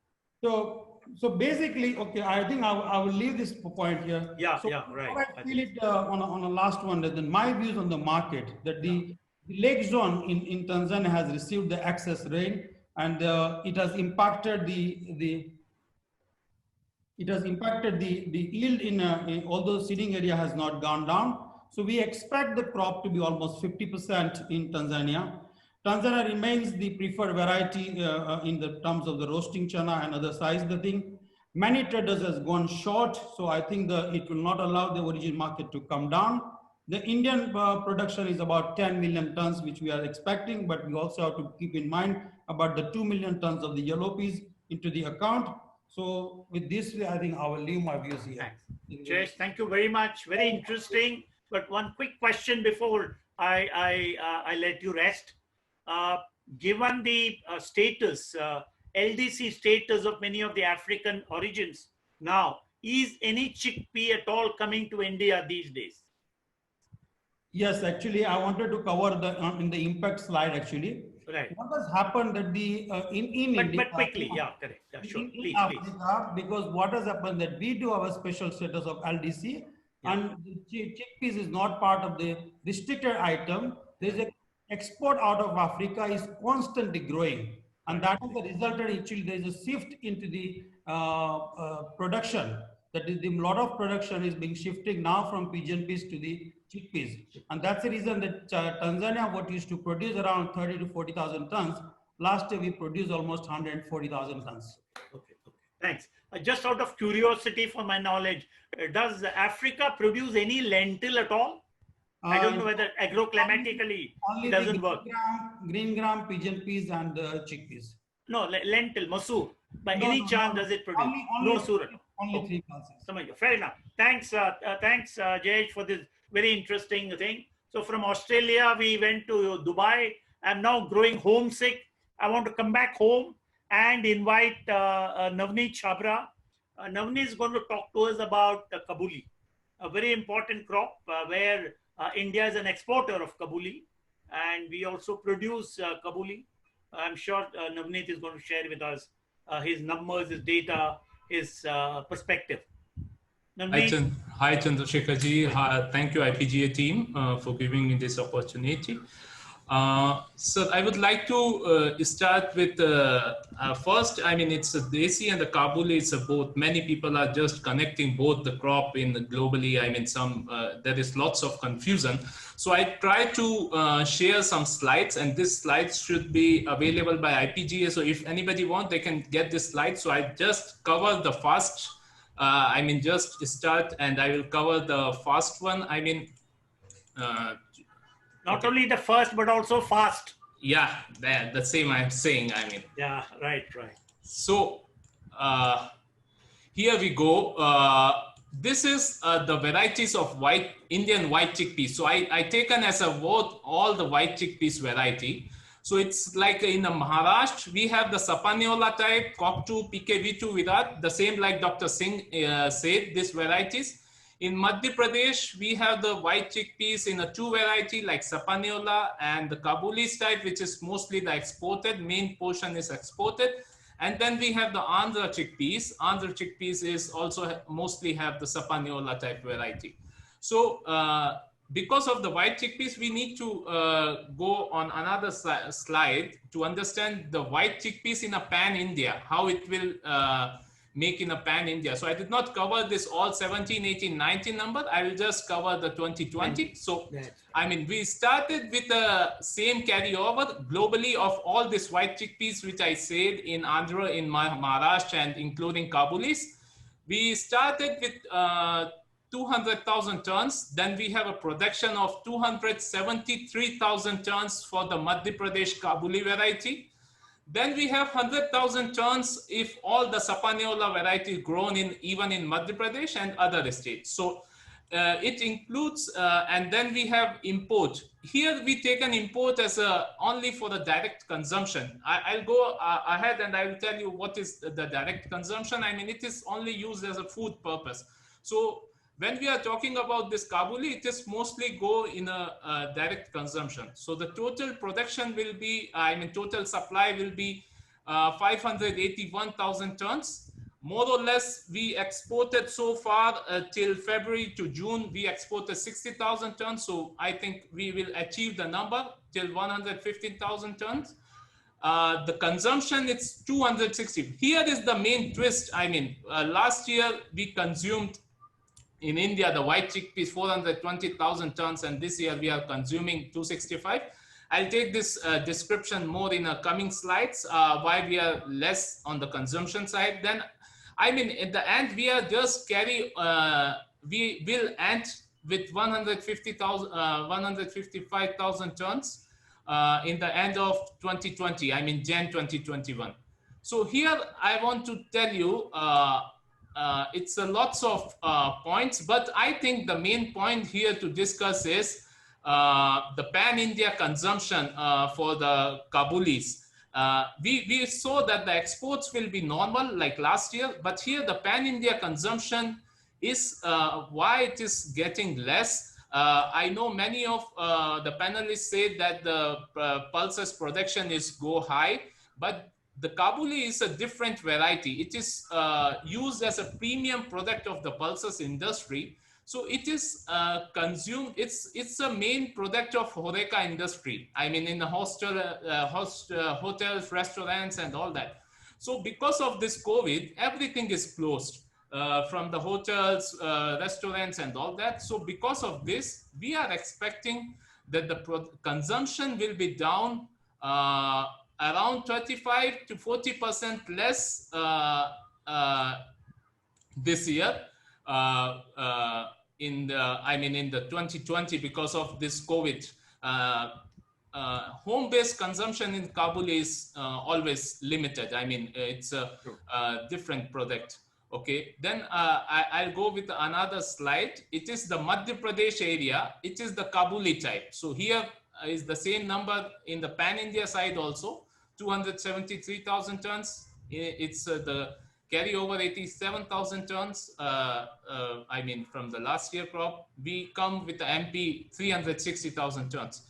So basically, okay, I think I will leave this point here. Yeah, so yeah, right. I feel it on a last one, that my views on the market, that the lake zone in Tanzania has received the excess rain, and it has impacted the yield in although seeding area has not gone down. So we expect the crop to be almost 50% in Tanzania. Tanzania remains the preferred variety in the terms of the roasting chana and other size the thing. Many traders has gone short, so I think it will not allow the origin market to come down. The Indian production is about 10 million tons, which we are expecting, but we also have to keep in mind about the 2 million tons of the yellow peas into the account. So with this, I think I will leave my views here. Thanks. Jayesh, thank you very much. Very interesting. But one quick question before I let you rest. Given the status, LDC status of many of the African origins now, is any chickpea at all coming to India these days? Yes, actually, I wanted to cover in the impact slide actually. Right. What has happened that in India, but quickly, yeah, correct. Yeah, sure. Please, Africa, because what has happened that we do have a special status of LDC, and the chickpeas is not part of the restricted item. There's an export out of Africa is constantly growing, And that is the result that actually there is a shift into the production. That is, a lot of production is being shifting now from pigeon peas to the chickpeas. And that's the reason that Tanzania, what used to produce around 30 to 40,000 tons, last year we produced almost 140,000 tons. Okay, thanks. Just out of curiosity for my knowledge, does Africa produce any lentil at all? I don't know whether agroclimatically it doesn't work. Green gram, pigeon peas, and chickpeas. No, lentil, masoor. By any chance, does it produce? Only No masoor. Only 3 pulses. Fair enough. Thanks, Jayesh, for this very interesting thing. So from Australia, we went to Dubai. I'm now growing homesick. I want to come back home and invite Navneet Chabra. Navneet is going to talk to us about Kabuli, a very important crop where India is an exporter of Kabuli, and we also produce Kabuli. I'm sure Navneet is going to share with us his numbers, his data, his perspective. Navneet. Hi, Chandrasekhar ji. Thank you, IPGA team, for giving me this opportunity. So I would like to start with first, I mean, it's a Desi and the Kabuli. It's both. Many people are just connecting both the crop in globally. I mean, there is lots of confusion. So I try to share some slides, and these slides should be available by IPGA. So if anybody wants, they can get this slide. So I just cover the first. I mean, just start, and I will cover the first one. I mean. Not only the first, but also fast. Yeah, the same I'm saying, I mean. Yeah, right. So here we go. This is the varieties of Indian white chickpeas. So I taken as a vote all the white chickpeas variety. So it's like in the Maharashtra, we have the Sapaniola type, Cock2, PKV2 Virat, the same like Dr. Singh said, these varieties. In Madhya Pradesh, we have the white chickpeas in a 2 variety like Sapaniola and the Kabuli type, which is mostly the exported, main portion is exported. And then we have the Andhra chickpeas. Andhra chickpeas is also mostly have the Sapaniola type variety. So because of the white chickpeas, we need to go on another slide to understand the white chickpeas in a pan-India, how it will make in a pan-India. So I did not cover this all 17, 18, 19 number. I will just cover the 2020. So, I mean, we started with the same carryover globally of all these white chickpeas, which I said in Andhra, in Maharashtra, and including Kabulis. We started with 200,000 tons. Then we have a production of 273,000 tons for the Madhya Pradesh Kabuli variety. Then we have 100,000 tons if all the Sapaniola variety grown even in Madhya Pradesh and other states. So it includes, and then we have import. Here we take an import as only for the direct consumption. I'll go ahead and I will tell you what is the direct consumption. I mean, it is only used as a food purpose. So when we are talking about this Kabuli, it is mostly go in a direct consumption. So the total production will be, I mean, total supply will be 581,000 tons. More or less, we exported so far till February to June, we exported 60,000 tons. So I think we will achieve the number till 115,000 tons. The consumption, it's 260. Here is the main twist. I mean, last year we consumed in India, the white chickpeas, 420,000 tons, and this year we are consuming 265. I'll take this description more in coming slides, why we are less on the consumption side. Then, I mean, at the end, we are just we will end with 155,000 tons in the end of 2020, I mean, Jan 2021. So here I want to tell you, it's lots of points, but I think the main point here to discuss is the pan-India consumption for the Kabulis. We saw that the exports will be normal like last year, but here the pan-India consumption is why it is getting less. I know many of the panelists say that the pulses production is go high, but the Kabuli is a different variety. It is used as a premium product of the pulses industry. So it is consumed. It's a main product of Horeca industry. I mean, in the hotels, restaurants, and all that. So because of this COVID, everything is closed from the hotels, restaurants, and all that. So because of this, we are expecting that the consumption will be down around 35 to 40% less this year. In the 2020, because of this COVID. Home-based consumption in Kabuli is always limited. I mean, it's a different product. Okay, then I'll go with another slide. It is the Madhya Pradesh area. It is the Kabuli type. So here is the same number in the pan-India side also, 273,000 tons. It's the carryover 87,000 tons. I mean, from the last year crop, we come with the MP 360,000 tons.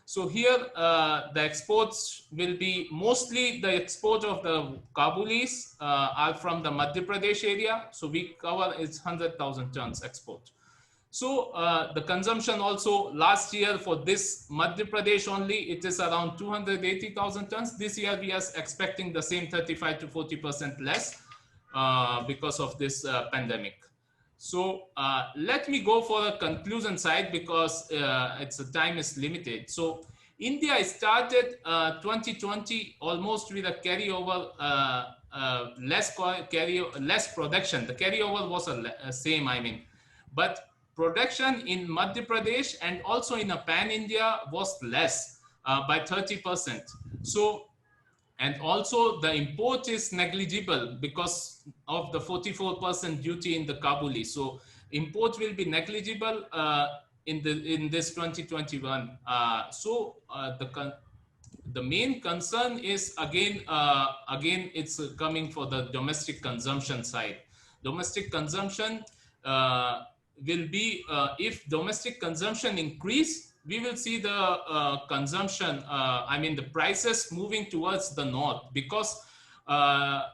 So here the exports will be mostly the export of the Kabulis are from the Madhya Pradesh area. So we cover it's 100,000 tons export. So the consumption also last year for this Madhya Pradesh only, it is around 280,000 tons. This year we are expecting the same 35 to 40% less because of this pandemic. So let me go for a conclusion side because time is limited. So India started 2020 almost with a carryover, less production. The carryover was same, I mean, but production in Madhya Pradesh and also in a pan-India was less by 30%. So, and also the import is negligible because of the 44% duty in the Kabuli. So import will be negligible in this 2021. The main concern is again it's coming for the domestic consumption side. Domestic consumption will be if domestic consumption increase, we will see the consumption, I mean the prices moving towards the north because the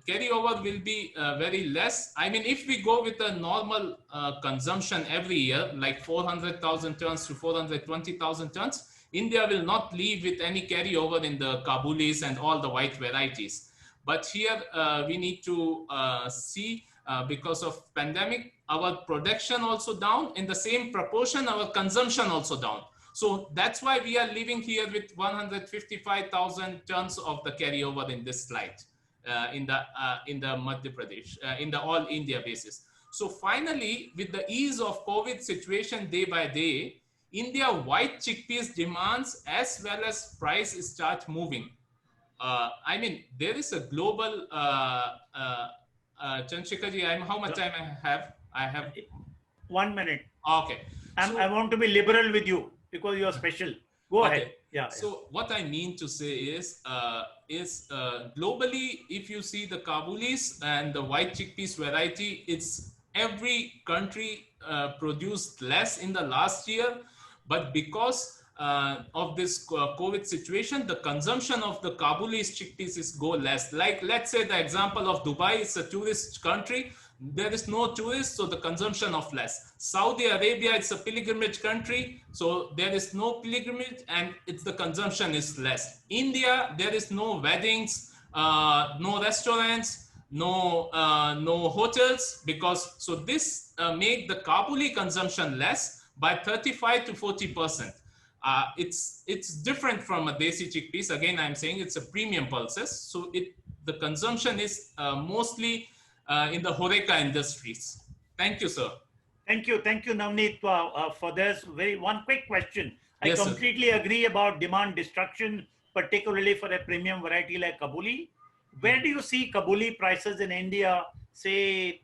carryover will be very less. I mean, if we go with a normal consumption every year, like 400,000 tons to 420,000 tons, India will not leave with any carryover in the Kabulis and all the white varieties. But here we need to see because of pandemic, our production also down, in the same proportion, our consumption also down. So that's why we are living here with 155,000 tons of the carryover in this slide in the Madhya Pradesh, in the all India basis. So finally, with the ease of COVID situation day by day, India white chickpeas demands as well as price start moving. I mean, there is a global, Chandrasekharji, how much time I have? 1 minute. Okay. I want to be liberal with you because you are special. Go ahead. Yeah. So what I mean to say is globally, if you see the Kabulis and the white chickpeas variety, it's every country produced less in the last year, but because of this COVID situation, the consumption of the Kabulis chickpeas is go less. Like let's say the example of Dubai is a tourist country. There is no tourists, so the consumption of less. Saudi Arabia, it's a pilgrimage country, so there is no pilgrimage and the consumption is less. India, there is no weddings, no restaurants, no hotels, because so this make the Kabuli consumption less by 35 to 40%. It's different from a Desi chickpeas. Again, I'm saying it's a premium pulses, so the consumption is mostly in the Horeca industries. Thank you, sir. Thank you, Navneet, for this. One quick question. Yes, I completely agree about demand destruction, particularly for a premium variety like Kabuli. Where do you see Kabuli prices in India, say,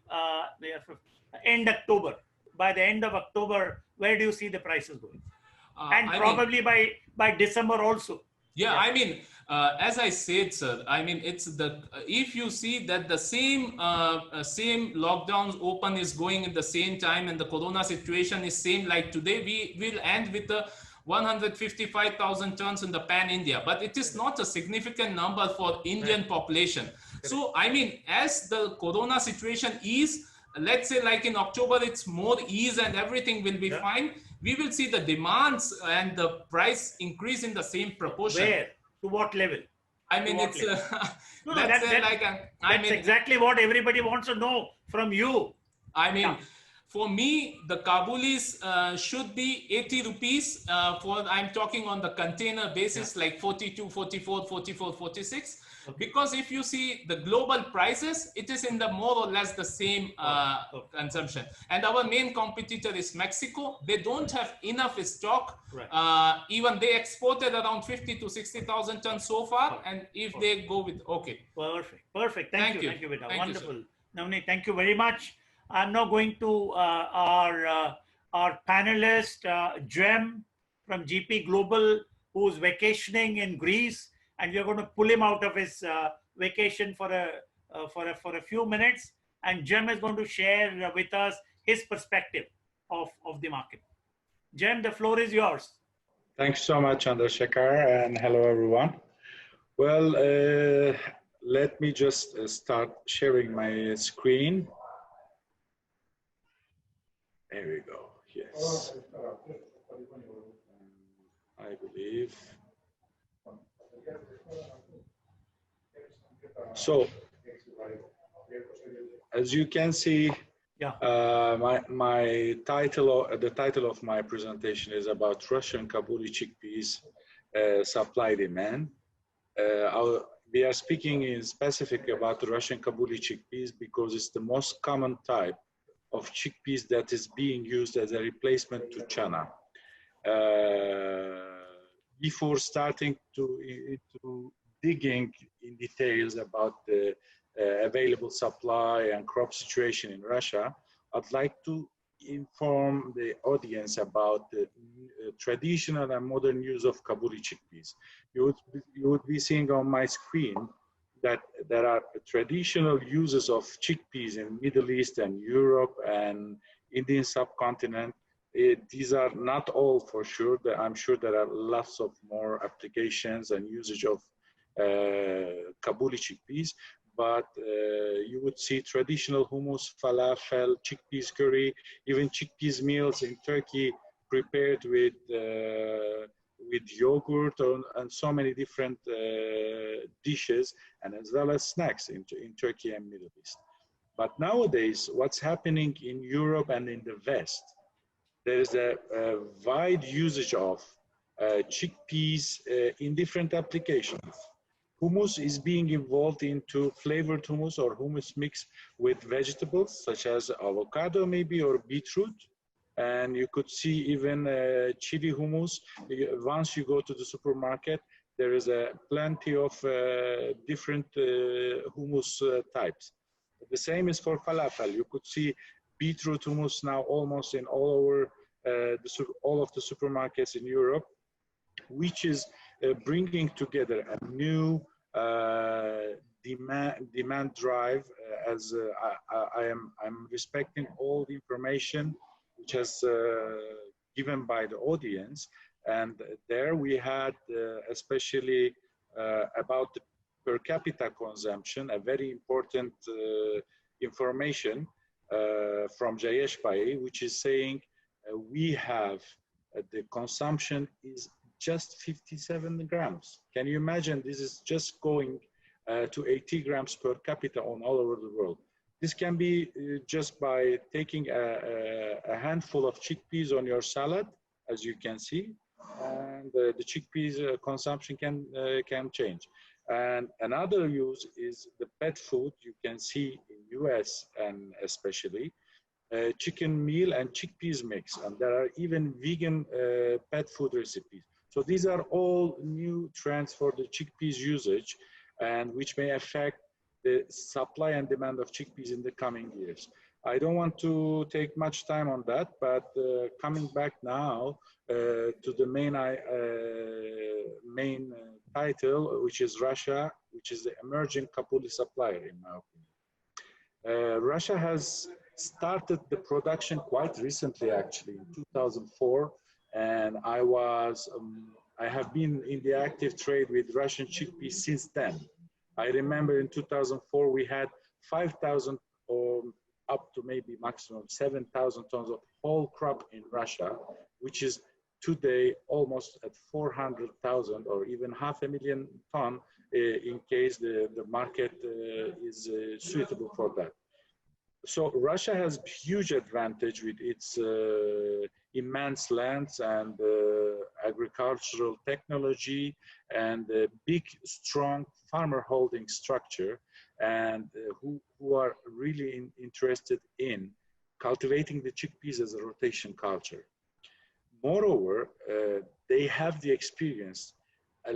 end October? By the end of October, where do you see the prices going? And probably by December also. Yeah, I mean, as I said, sir, I mean, it's if you see that the same lockdowns open is going in the same time and the corona situation is same like today, we will end with the 155,000 tons in the pan-India, but it is not a significant number for Indian population. So, I mean, as the corona situation is, let's say like in October, it's more ease and everything will be fine. We will see the demands and the price increase in the same proportion. Where? To what level? I mean, it's No, that's that's exactly what everybody wants to know from you. I mean, for me, the Kabulis should be 80 rupees I'm talking on the container basis, like 42, 44, 44, 46. Because if you see the global prices, it is in the more or less the same consumption. And our main competitor is Mexico. They don't have enough stock. Even they exported around 50 to 60,000 tons so far. And if they go with, Perfect. Thank you, Vita. Wonderful. Navneet, thank you very much. I'm now going to our panelist, Jem from GP Global, who's vacationing in Greece, and we're going to pull him out of his vacation for a few minutes. And Jem is going to share with us his perspective of the market. Jem, the floor is yours. Thanks so much, Chandrasekhar, and hello, everyone. Well, let me just start sharing my screen. There we go. Yes. I believe. So, as you can see, my title, the title of my presentation is about Russian Kabuli chickpeas supply demand. We are speaking in specific about the Russian Kabuli chickpeas because it's the most common type of chickpeas that is being used as a replacement to chana. Before starting to digging in details about the available supply and crop situation in Russia, I'd like to inform the audience about the traditional and modern use of Kabuli chickpeas. You would be seeing on my screen that there are traditional uses of chickpeas in Middle East and Europe and Indian subcontinent. These are not all for sure. I'm sure there are lots of more applications and usage of Kabuli chickpeas, but you would see traditional hummus, falafel, chickpeas curry, even chickpeas meals in Turkey prepared with yogurt and so many different dishes, and as well as snacks in Turkey and Middle East. But nowadays, what's happening in Europe and in the West, there is a wide usage of chickpeas in different applications. Hummus is being involved into flavored hummus or hummus mix with vegetables such as avocado maybe or beetroot. And you could see even chili hummus. Once you go to the supermarket, there is plenty of different hummus types. The same is for falafel. You could see beetroot hummus now almost in all over all of the supermarkets in Europe, which is bringing together a new demand drive. As I'm respecting all the information which has given by the audience, and there we had especially about the per capita consumption, a very important information from Jayesh Bhai, which is saying we have the consumption is just 57 grams. Can you imagine? This is just going to 80 grams per capita on all over the world. This can be just by taking a handful of chickpeas on your salad, as you can see, and the chickpeas consumption can change. And another use is the pet food. You can see in US and especially chicken meal and chickpeas mix, and there are even vegan pet food recipes. So these are all new trends for the chickpeas usage, and which may affect the supply and demand of chickpeas in the coming years. I don't want to take much time on that, but coming back now to the main title, which is Russia, which is the emerging Kabuli supplier, in my opinion. Russia has started the production quite recently, actually, in 2004, and I have been in the active trade with Russian chickpeas since then. I remember in 2004 we had 5,000 up to maybe maximum 7,000 tons of whole crop in Russia, which is today almost at 400,000 or even 500,000 ton in case the market is suitable for that. So Russia has huge advantage with its immense lands and agricultural technology and big, strong farmer holding structure, and who are really interested in cultivating the chickpeas as a rotation culture. Moreover, they have the experience,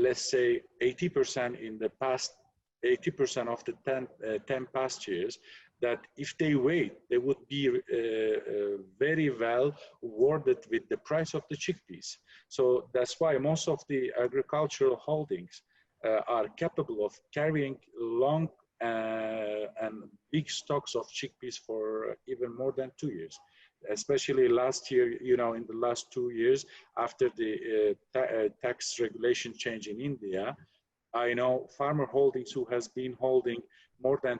let's say 80% in the past, 80% of the 10 past years, that if they wait, they would be very well rewarded with the price of the chickpeas. So that's why most of the agricultural holdings are capable of carrying long and big stocks of chickpeas for even more than 2 years. Especially last year, you know, in the last 2 years, after the tax regulation change in India, I know farmer holdings who has been holding more than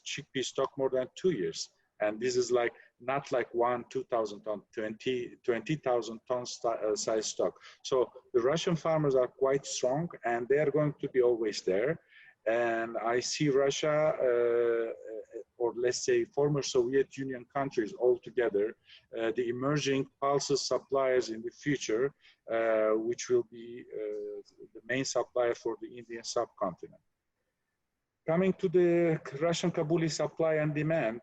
chickpea stock more than 2 years. And this is like, not like 2,000 ton, 20,000 ton size stock. So the Russian farmers are quite strong and they are going to be always there. And I see Russia, or let's say former Soviet Union countries all together, the emerging pulses suppliers in the future, which will be the main supplier for the Indian subcontinent. Coming to the Russian Kabuli supply and demand,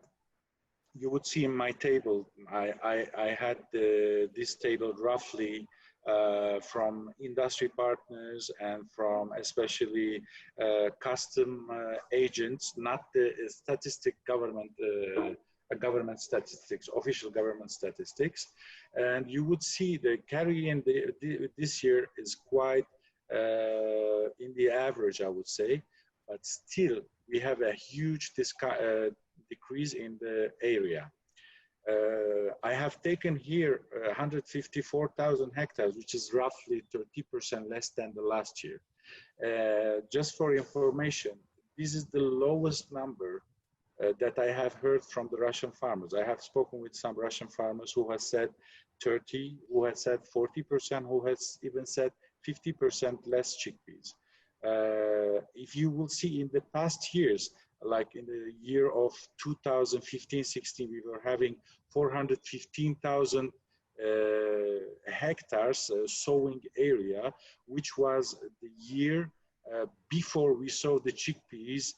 you would see in my table, I had this table roughly from industry partners and from especially custom agents, not the government statistics, official government statistics. And you would see the carry-in this year is quite in the average, I would say, but still we have a huge decrease in the area. I have taken here 154,000 hectares, which is roughly 30% less than the last year. Just for information, this is the lowest number that I have heard from the Russian farmers. I have spoken with some Russian farmers who have said 30, who has said 40%, who has even said 50% less chickpeas. If you will see in the past years, like in the year of 2015-16, we were having 415,000 hectares sowing area, which was the year before we saw the chickpeas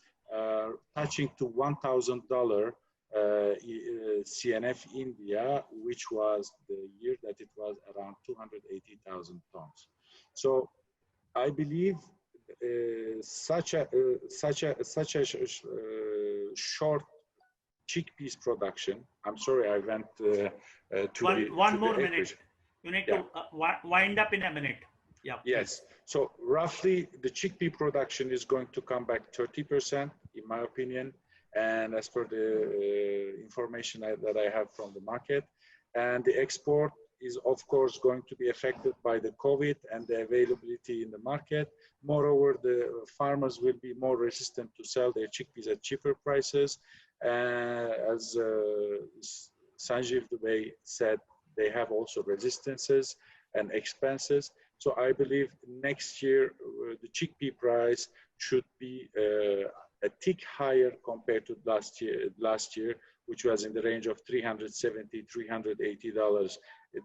touching to $1,000 CNF India, which was the year that it was around 280,000 tons. So I believe such a short chickpeas production. I'm sorry, I went one more minute. You need to wind up in a minute. Yeah. Yes. So roughly, the chickpea production is going to come back 30%, in my opinion, and as per the information that I have from the market, and the export is of course going to be affected by the COVID and the availability in the market. Moreover, the farmers will be more resistant to sell their chickpeas at cheaper prices. As Sanjeev Dubey said, they have also resistances and expenses. So I believe next year, the chickpea price should be a tick higher compared to last year, which was in the range of $370, $380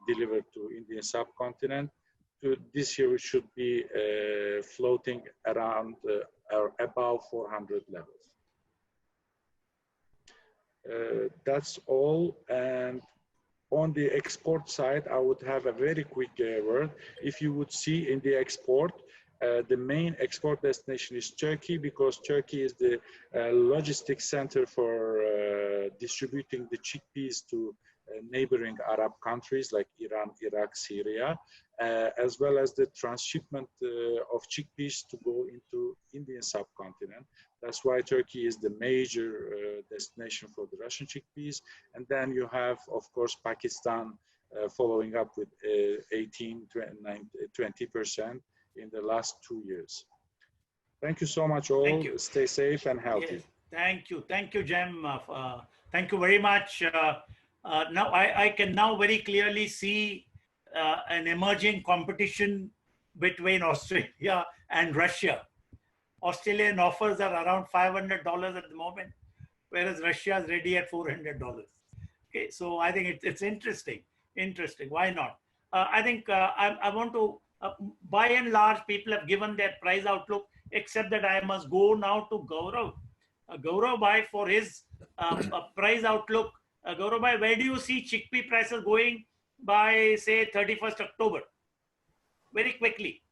delivered to Indian subcontinent. To this year, it should be floating around or above 400 levels. That's all. And on the export side, I would have a very quick word. If you would see in the export, the main export destination is Turkey, because Turkey is the logistics center for distributing the chickpeas to neighboring Arab countries like Iran, Iraq, Syria, as well as the transshipment of chickpeas to go into Indian subcontinent. That's why Turkey is the major destination for the Russian chickpeas. And then you have, of course, Pakistan following up with 18, 20% in the last 2 years. Thank you so much all. Stay safe and healthy. Yes. Thank you, Jem. Thank you very much. Now I can now very clearly see an emerging competition between Australia and Russia. Australian offers are around $500 at the moment, whereas Russia is ready at $400. Okay, so I think it's interesting. Interesting. Why not? I think I want to, by and large, people have given their price outlook, except that I must go now to Gaurav. Gaurav Bhai for his price outlook. Gaurav Bhai, where do you see chickpea prices going by, say, 31st October? Very quickly.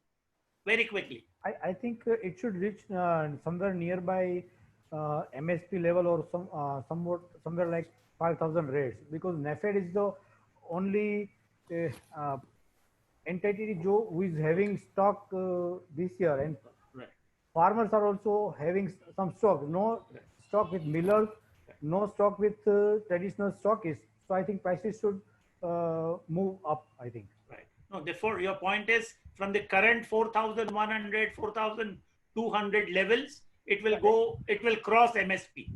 Very quickly. I think it should reach somewhere nearby MSP level or somewhere like 5,000 rates, because NAFED is the only entity who is having stock this year, and Right. farmers are also having some stock. No stock with millers, no stock with traditional stockists. So I think prices should move up, I think. Right. No, therefore, your point is from the current 4,100, 4,200 levels, it will go, it will cross MSP.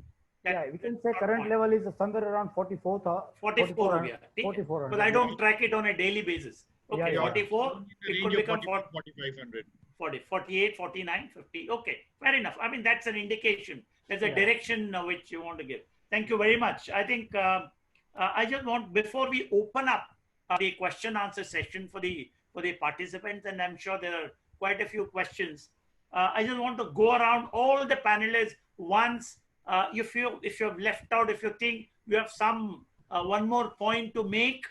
Yeah, we can say current level is somewhere around 44. 44. But I don't track it on a daily basis. Okay, Yeah, 44, it could become 4,500. 40, 48, 49, 50. Okay, fair enough. I mean, that's an indication. There's a direction which you want to give. Thank you very much. I think I just want, before we open up the question answer session for the participants, and I'm sure there are quite a few questions. I just want to go around all the panelists once. If you have left out, if you think you have some one more point to make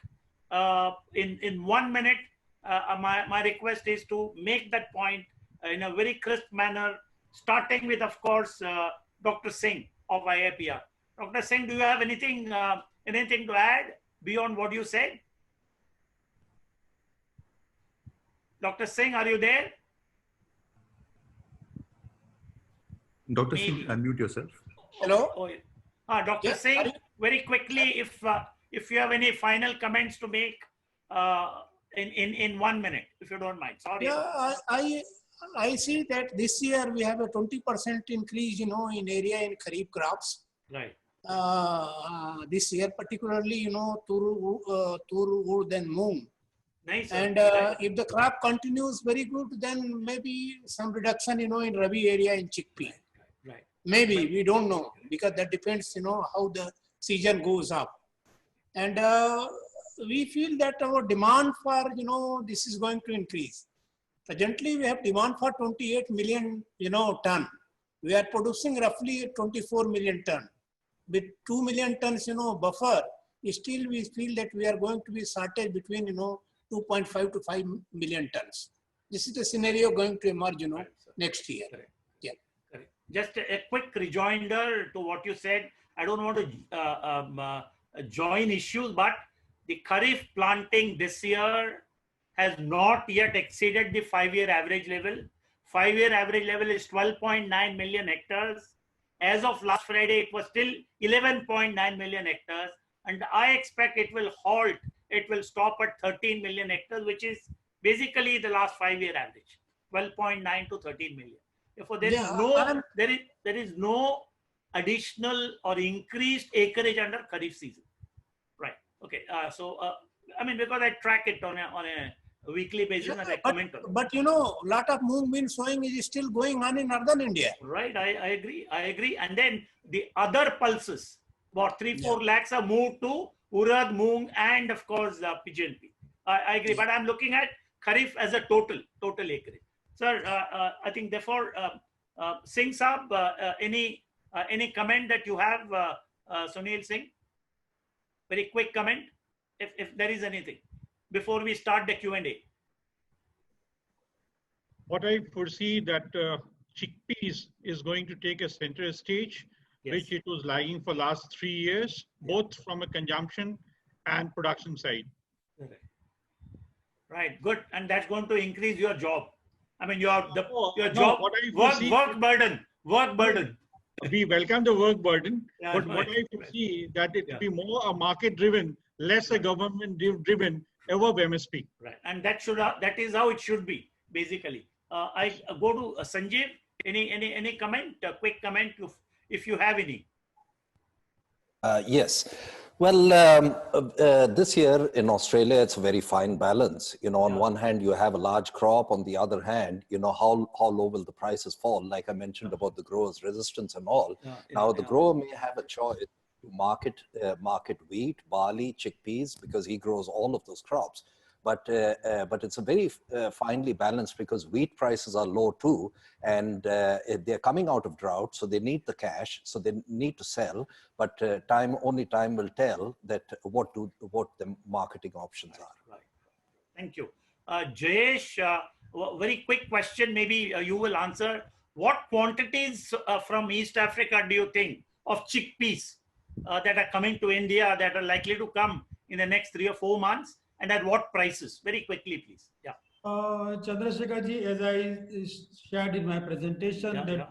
in 1 minute, my request is to make that point in a very crisp manner, starting with, of course, Dr. Singh of IPGA. Dr. Singh, do you have anything to add beyond what you said? Dr. Singh, are you there? Dr. Singh, unmute yourself. Hello? Dr. Singh, very quickly, if you have any final comments to make in 1 minute, if you don't mind. Sorry. Yeah, I see that this year we have a 20% increase, in area in Kharif crops. Right. This year, particularly, tur, urd and moong. Nice. And if the crop continues very good, then maybe some reduction, in Rabi area in chickpea. Right. Maybe, we don't know, because that depends, how the season goes up. And we feel that our demand for, this is going to increase. Presently, we have demand for 28 million, ton. We are producing roughly 24 million ton. With 2 million tons, buffer, still we feel that we are going to be shortage between, 2.5 to 5 million tons. This is the scenario going to emerge, next year. Correct. Yeah. Correct. Just a quick rejoinder to what you said. I don't want to join issues, but the Kharif planting this year has not yet exceeded the 5-year average level. 5-year average level is 12.9 million hectares. As of last Friday, it was still 11.9 million hectares. And I expect it will halt. It will stop at 13 million hectares, which is basically the last 5-year average, 12.9 to 13 million. Therefore, there is no additional or increased acreage under Kharif season. Right. Okay. I mean, because I track it on a weekly basis, and I comment on it. But lot of moong bean sowing is still going on in northern India. Right. I agree. And then the other pulses, about 3-4 lakhs are moved to urad, moong, and of course pigeon pea. I agree, but I'm looking at Kharif as a total acreage. Sir, I think therefore, Singh Saab, any comment that you have, Sunil Singh? Very quick comment, if there is anything, before we start the Q&A. What I foresee that chickpeas is going to take a center stage, which it was lagging for last 3 years, both from a consumption and production side. Right, good. And that's going to increase your job. I mean, your job, work burden. We welcome the work burden, but what I foresee that it will be more a market driven, less a government driven above MSP. Right, and that is how it should be, basically. I go to Sanjeev. Any comment? A quick comment. if you have any. Yes. Well, this year in Australia, it's a very fine balance. You know, on one hand, you have a large crop. On the other hand, you know, how low will the prices fall? Like I mentioned about the growers' resistance and all. Now, the grower may have a choice to market wheat, barley, chickpeas, because he grows all of those crops. But it's a very finely balanced, because wheat prices are low too, and they're coming out of drought, so they need the cash, so they need to sell. But only time will tell that what the marketing options are. Right. Thank you, Jayesh. Very quick question. Maybe you will answer. What quantities from East Africa do you think of chickpeas that are coming to India, that are likely to come in the next 3 or 4 months? And at what prices? Very quickly, please. Yeah. Chandrasekhar ji, as I shared in my presentation,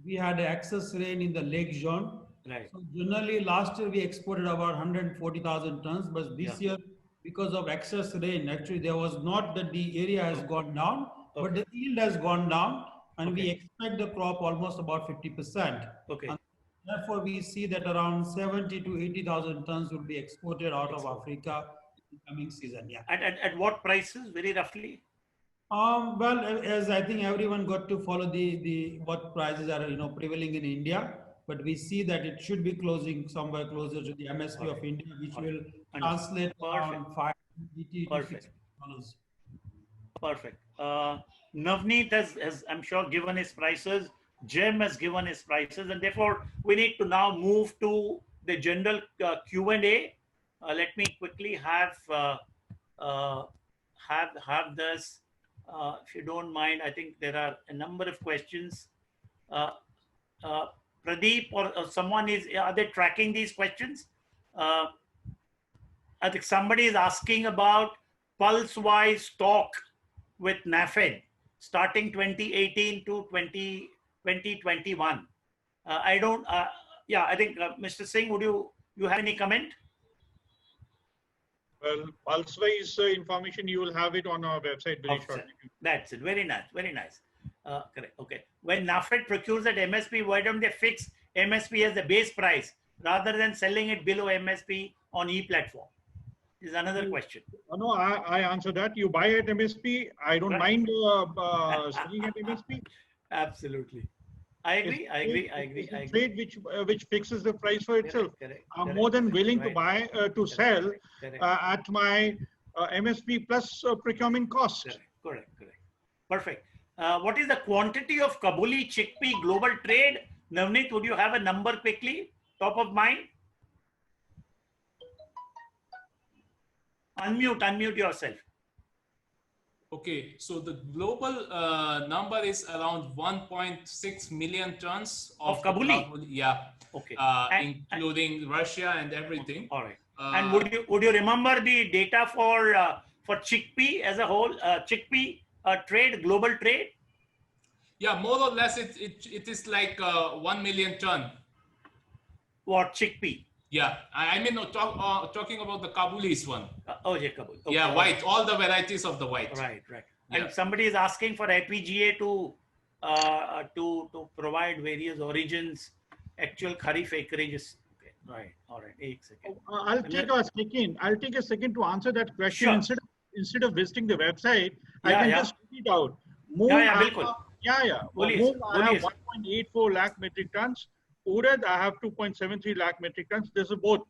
we had excess rain in the lake zone. Right. So generally, last year we exported about 140,000 tons, but this year, because of excess rain, actually there was not that the area has gone down, but the yield has gone down, and we expect the crop almost about 50%. Okay. And therefore, we see that around 70 to 80,000 tons will be exported out of Africa coming season. Yeah. At what prices, very roughly? Well, as I think everyone got to follow what prices are prevailing in India, but we see that it should be closing somewhere closer to the MSP of India, which will translate around $5 to $6. Perfect. Navneet has, I'm sure, given his prices. Jim has given his prices, and therefore we need to now move to the general Q&A. Let me quickly have this, if you don't mind. I think there are a number of questions. Pradeep or someone are they tracking these questions? I think somebody is asking about pulse-wise stock with NAFED starting 2018 to 2021. I don't. Yeah, I think Mr. Singh, would you have any comment? Well, pulse-wise information, you will have it on our website very shortly. That's it. Very nice. Very nice. Correct. Okay. When NAFED procures at MSP, why don't they fix MSP as the base price rather than selling it below MSP on e-platform? Is another question. No, I answer that. You buy at MSP. I don't mind selling at MSP. Absolutely. I agree. It's a trade which fixes the price for itself. I'm more than willing to buy to sell at my MSP plus procurement cost. Correct. Perfect. What is the quantity of Kabuli chickpea global trade? Navneet, would you have a number quickly, top of mind? Unmute yourself. Okay, so the global number is around 1.6 million tons of Kabuli. Yeah. Okay. Including Russia and everything. All right. And would you remember the data for chickpea as a whole? Chickpea trade, global trade. Yeah, more or less, it is like 1 million ton. What, chickpea? Yeah, I mean, talking about the Kabuli's one. Kabuli. Okay, yeah, white, all the varieties of the white. Right. Yeah. And somebody is asking for IPGA to provide various origins, actual kharif acreages. Okay, right. All right. 1 second. I'll take a second to answer that question. Sure. Instead of visiting the website, I can just tweet it out. Moong, I have 1.84 lakh metric tons. Urad, I have 2.73 lakh metric tons. This is both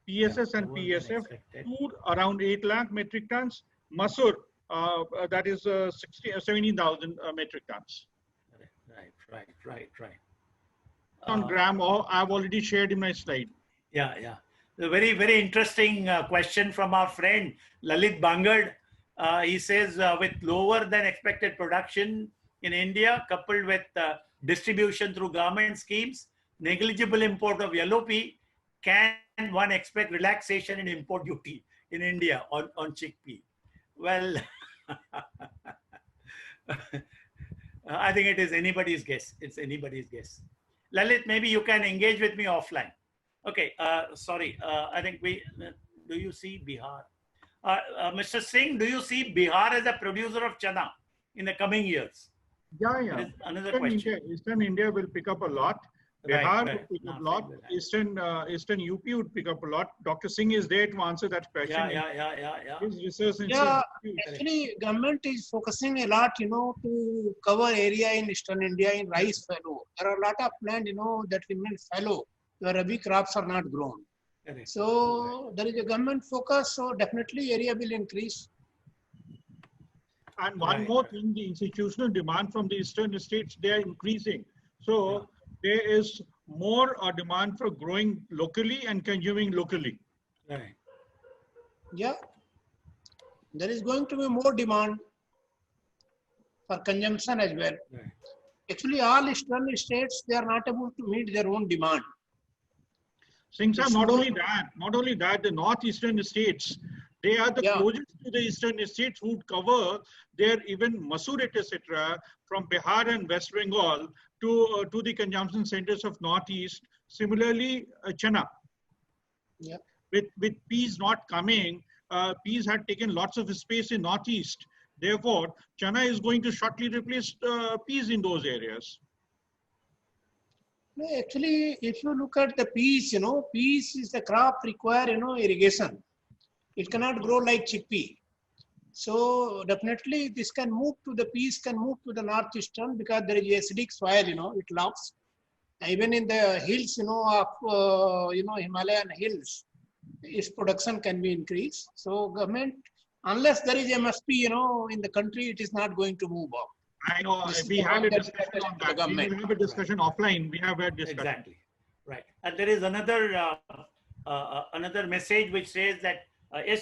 PSS and PSF. Food, around 8 lakh metric tons. Masur, that is 17,000 metric tons. Right. On gram, I've already shared in my slide. Yeah. A very, very interesting question from our friend Lalit Bangad. He says, with lower than expected production in India, coupled with distribution through government schemes, negligible import of yellow pea, can one expect relaxation in import duty in India on chickpea? Well, I think it is anybody's guess. It's anybody's guess. Lalit, maybe you can engage with me offline. Okay, sorry. I think do you see Bihar? Mr. Singh, do you see Bihar as a producer of chana in the coming years? Yeah. Another question. Eastern India will pick up a lot. Bihar right. would pick up a No, lot. Eastern UP would pick up a lot. Dr. Singh is there to answer that question. Yeah. His research Yeah, institute. actually, government is focusing a lot, to cover area in Eastern India in rice fallow. There are a lot of land, that remain fallow, where rabi crops are not grown. Correct. So there is a government focus, so definitely area will increase. And one more thing, the institutional demand from the eastern states, they are increasing. So there is more demand for growing locally and consuming locally. Right. Yeah, there is going to be more demand for consumption as well. Right. Actually, all eastern states, they are not able to meet their own demand. Singh sir, not only that, the northeastern states, they are the closest to the eastern states who would cover their even Masurit, etc., from Bihar and West Bengal to the consumption centers of northeast. Similarly, Chana. Yeah. With peas not coming, peas had taken lots of space in northeast. Therefore, Chana is going to shortly replace peas in those areas. No, actually, if you look at the peas, peas is the crop require, irrigation. It cannot grow like chickpea. So definitely this can move to the peas can move to the northeastern because there is acidic soil, it loves. Even in the hills, of, Himalayan hills, its production can be increased. So government, unless there is MSP, in the country, it is not going to move up. I know we had a discussion on that. We will have a discussion offline. We have a discussion. Exactly. Right. And there is another another message which says that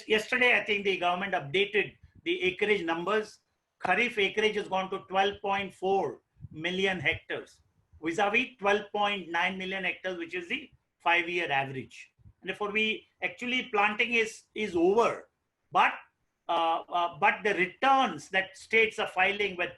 yesterday, I think the government updated the acreage numbers. Kharif acreage has gone to 12.4 million hectares, vis-a-vis 12.9 million hectares, which is the 5-year average. And therefore, actually planting is over, but the returns that states are filing with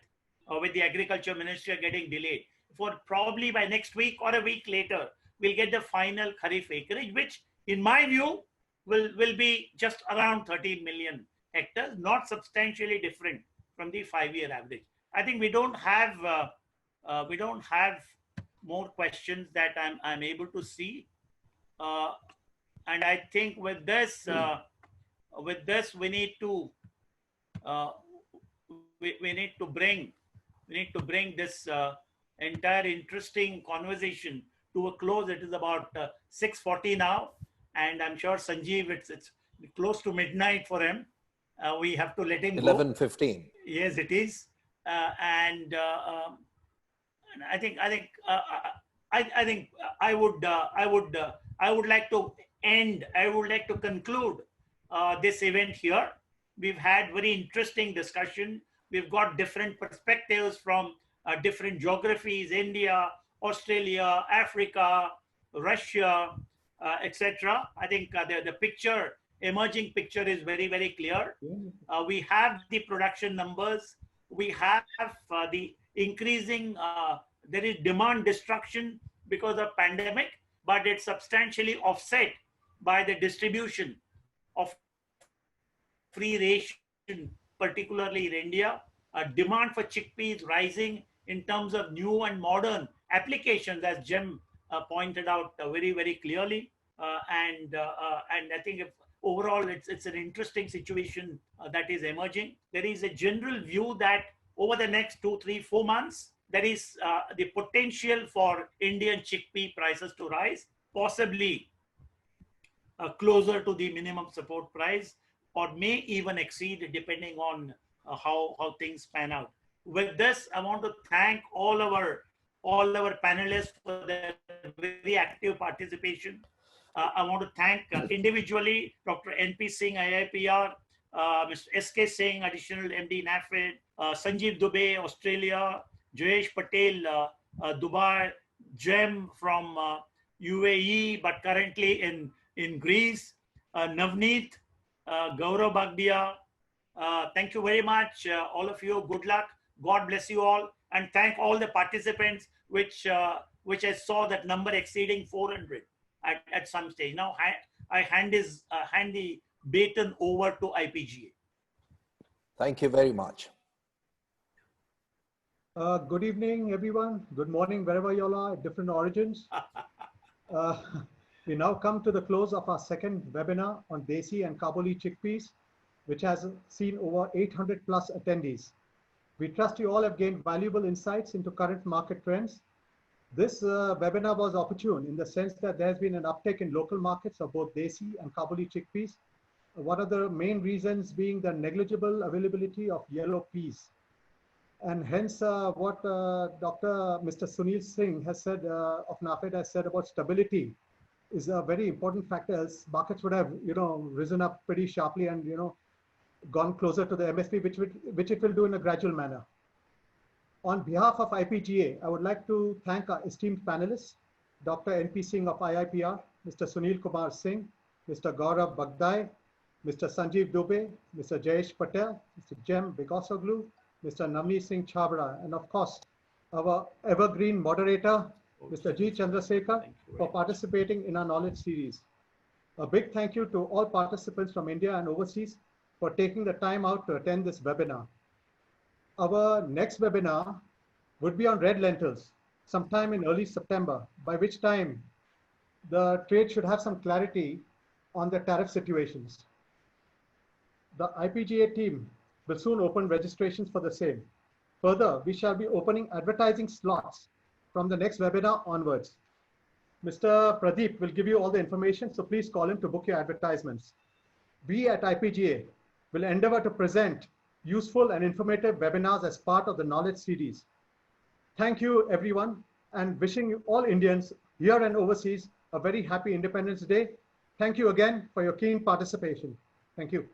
the agriculture ministry are getting delayed. For probably by next week or a week later, we'll get the final Kharif acreage, which in my view will be just around 13 million hectares, not substantially different from the 5-year average. I think we don't have more questions that I'm able to see, and I think with this we need to bring this entire interesting conversation to a close. It is about 6:40 now, and I'm sure Sanjeev, it's close to midnight for him. We have to let him go. 11:15. Yes, it is, and I think I would like to end. I would like to conclude this event here. We've had very interesting discussion. We've got different perspectives from different geographies: India, Australia, Africa, Russia, etc. I think the emerging picture is very, very clear. We have the production numbers. We have the increasing, there is demand destruction because of pandemic, but it's substantially offset by the distribution of free ration, particularly in India. Demand for chickpeas rising in terms of new and modern applications, as Jem pointed out very, very clearly. And I think overall it's an interesting situation that is emerging. There is a general view that over the next 2, 3, 4 months, there is the potential for Indian chickpea prices to rise, possibly closer to the minimum support price, or may even exceed, depending on how things pan out. With this, I want to thank all our panelists for their very active participation. I want to thank individually Dr. N.P. Singh, IIPR, Mr. S.K. Singh, Additional MD, NAFED, Sanjeev Dubey, Australia, Jayesh Patel, Dubai, Jem from UAE, but currently in Greece, Navneet, Gaurav Bagdia. Thank you very much, all of you. Good luck. God bless you all. And thank all the participants, which I saw that number exceeding 400 at some stage. Now I hand the baton over to IPGA. Thank you very much. Good evening, everyone. Good morning, wherever you all are, different origins. We now come to the close of our second webinar on Desi and Kabuli chickpeas, which has seen over 800 plus attendees. We trust you all have gained valuable insights into current market trends. This webinar was opportune in the sense that there has been an uptake in local markets of both Desi and Kabuli chickpeas. One of the main reasons being the negligible availability of yellow peas. And hence what Mr. Sunil Singh has said of NAFED has said about stability is a very important factor, else markets would have, risen up pretty sharply and, gone closer to the MSP, which it will do in a gradual manner. On behalf of IPGA, I would like to thank our esteemed panelists, Dr. N.P. Singh of IIPR, Mr. Sunil Kumar Singh, Mr. Gaurav Bagdai, Mr. Sanjeev Dubey, Mr. Jayesh Patel, Mr. Jem Bigosoglu, Mr. Navneet Singh Chabra, and of course, our evergreen moderator, Mr. G. Chandrasekhar, for participating in our knowledge series. A big thank you to all participants from India and overseas for taking the time out to attend this webinar. Our next webinar would be on red lentils sometime in early September, by which time the trade should have some clarity on the tariff situations. The IPGA team will soon open registrations for the same. Further, we shall be opening advertising slots from the next webinar onwards. Mr. Pradeep will give you all the information, so please call him to book your advertisements. We at IPGA will endeavor to present useful and informative webinars as part of the knowledge series. Thank you, everyone, and wishing you all Indians here and overseas a very happy Independence Day. Thank you again for your keen participation. Thank you.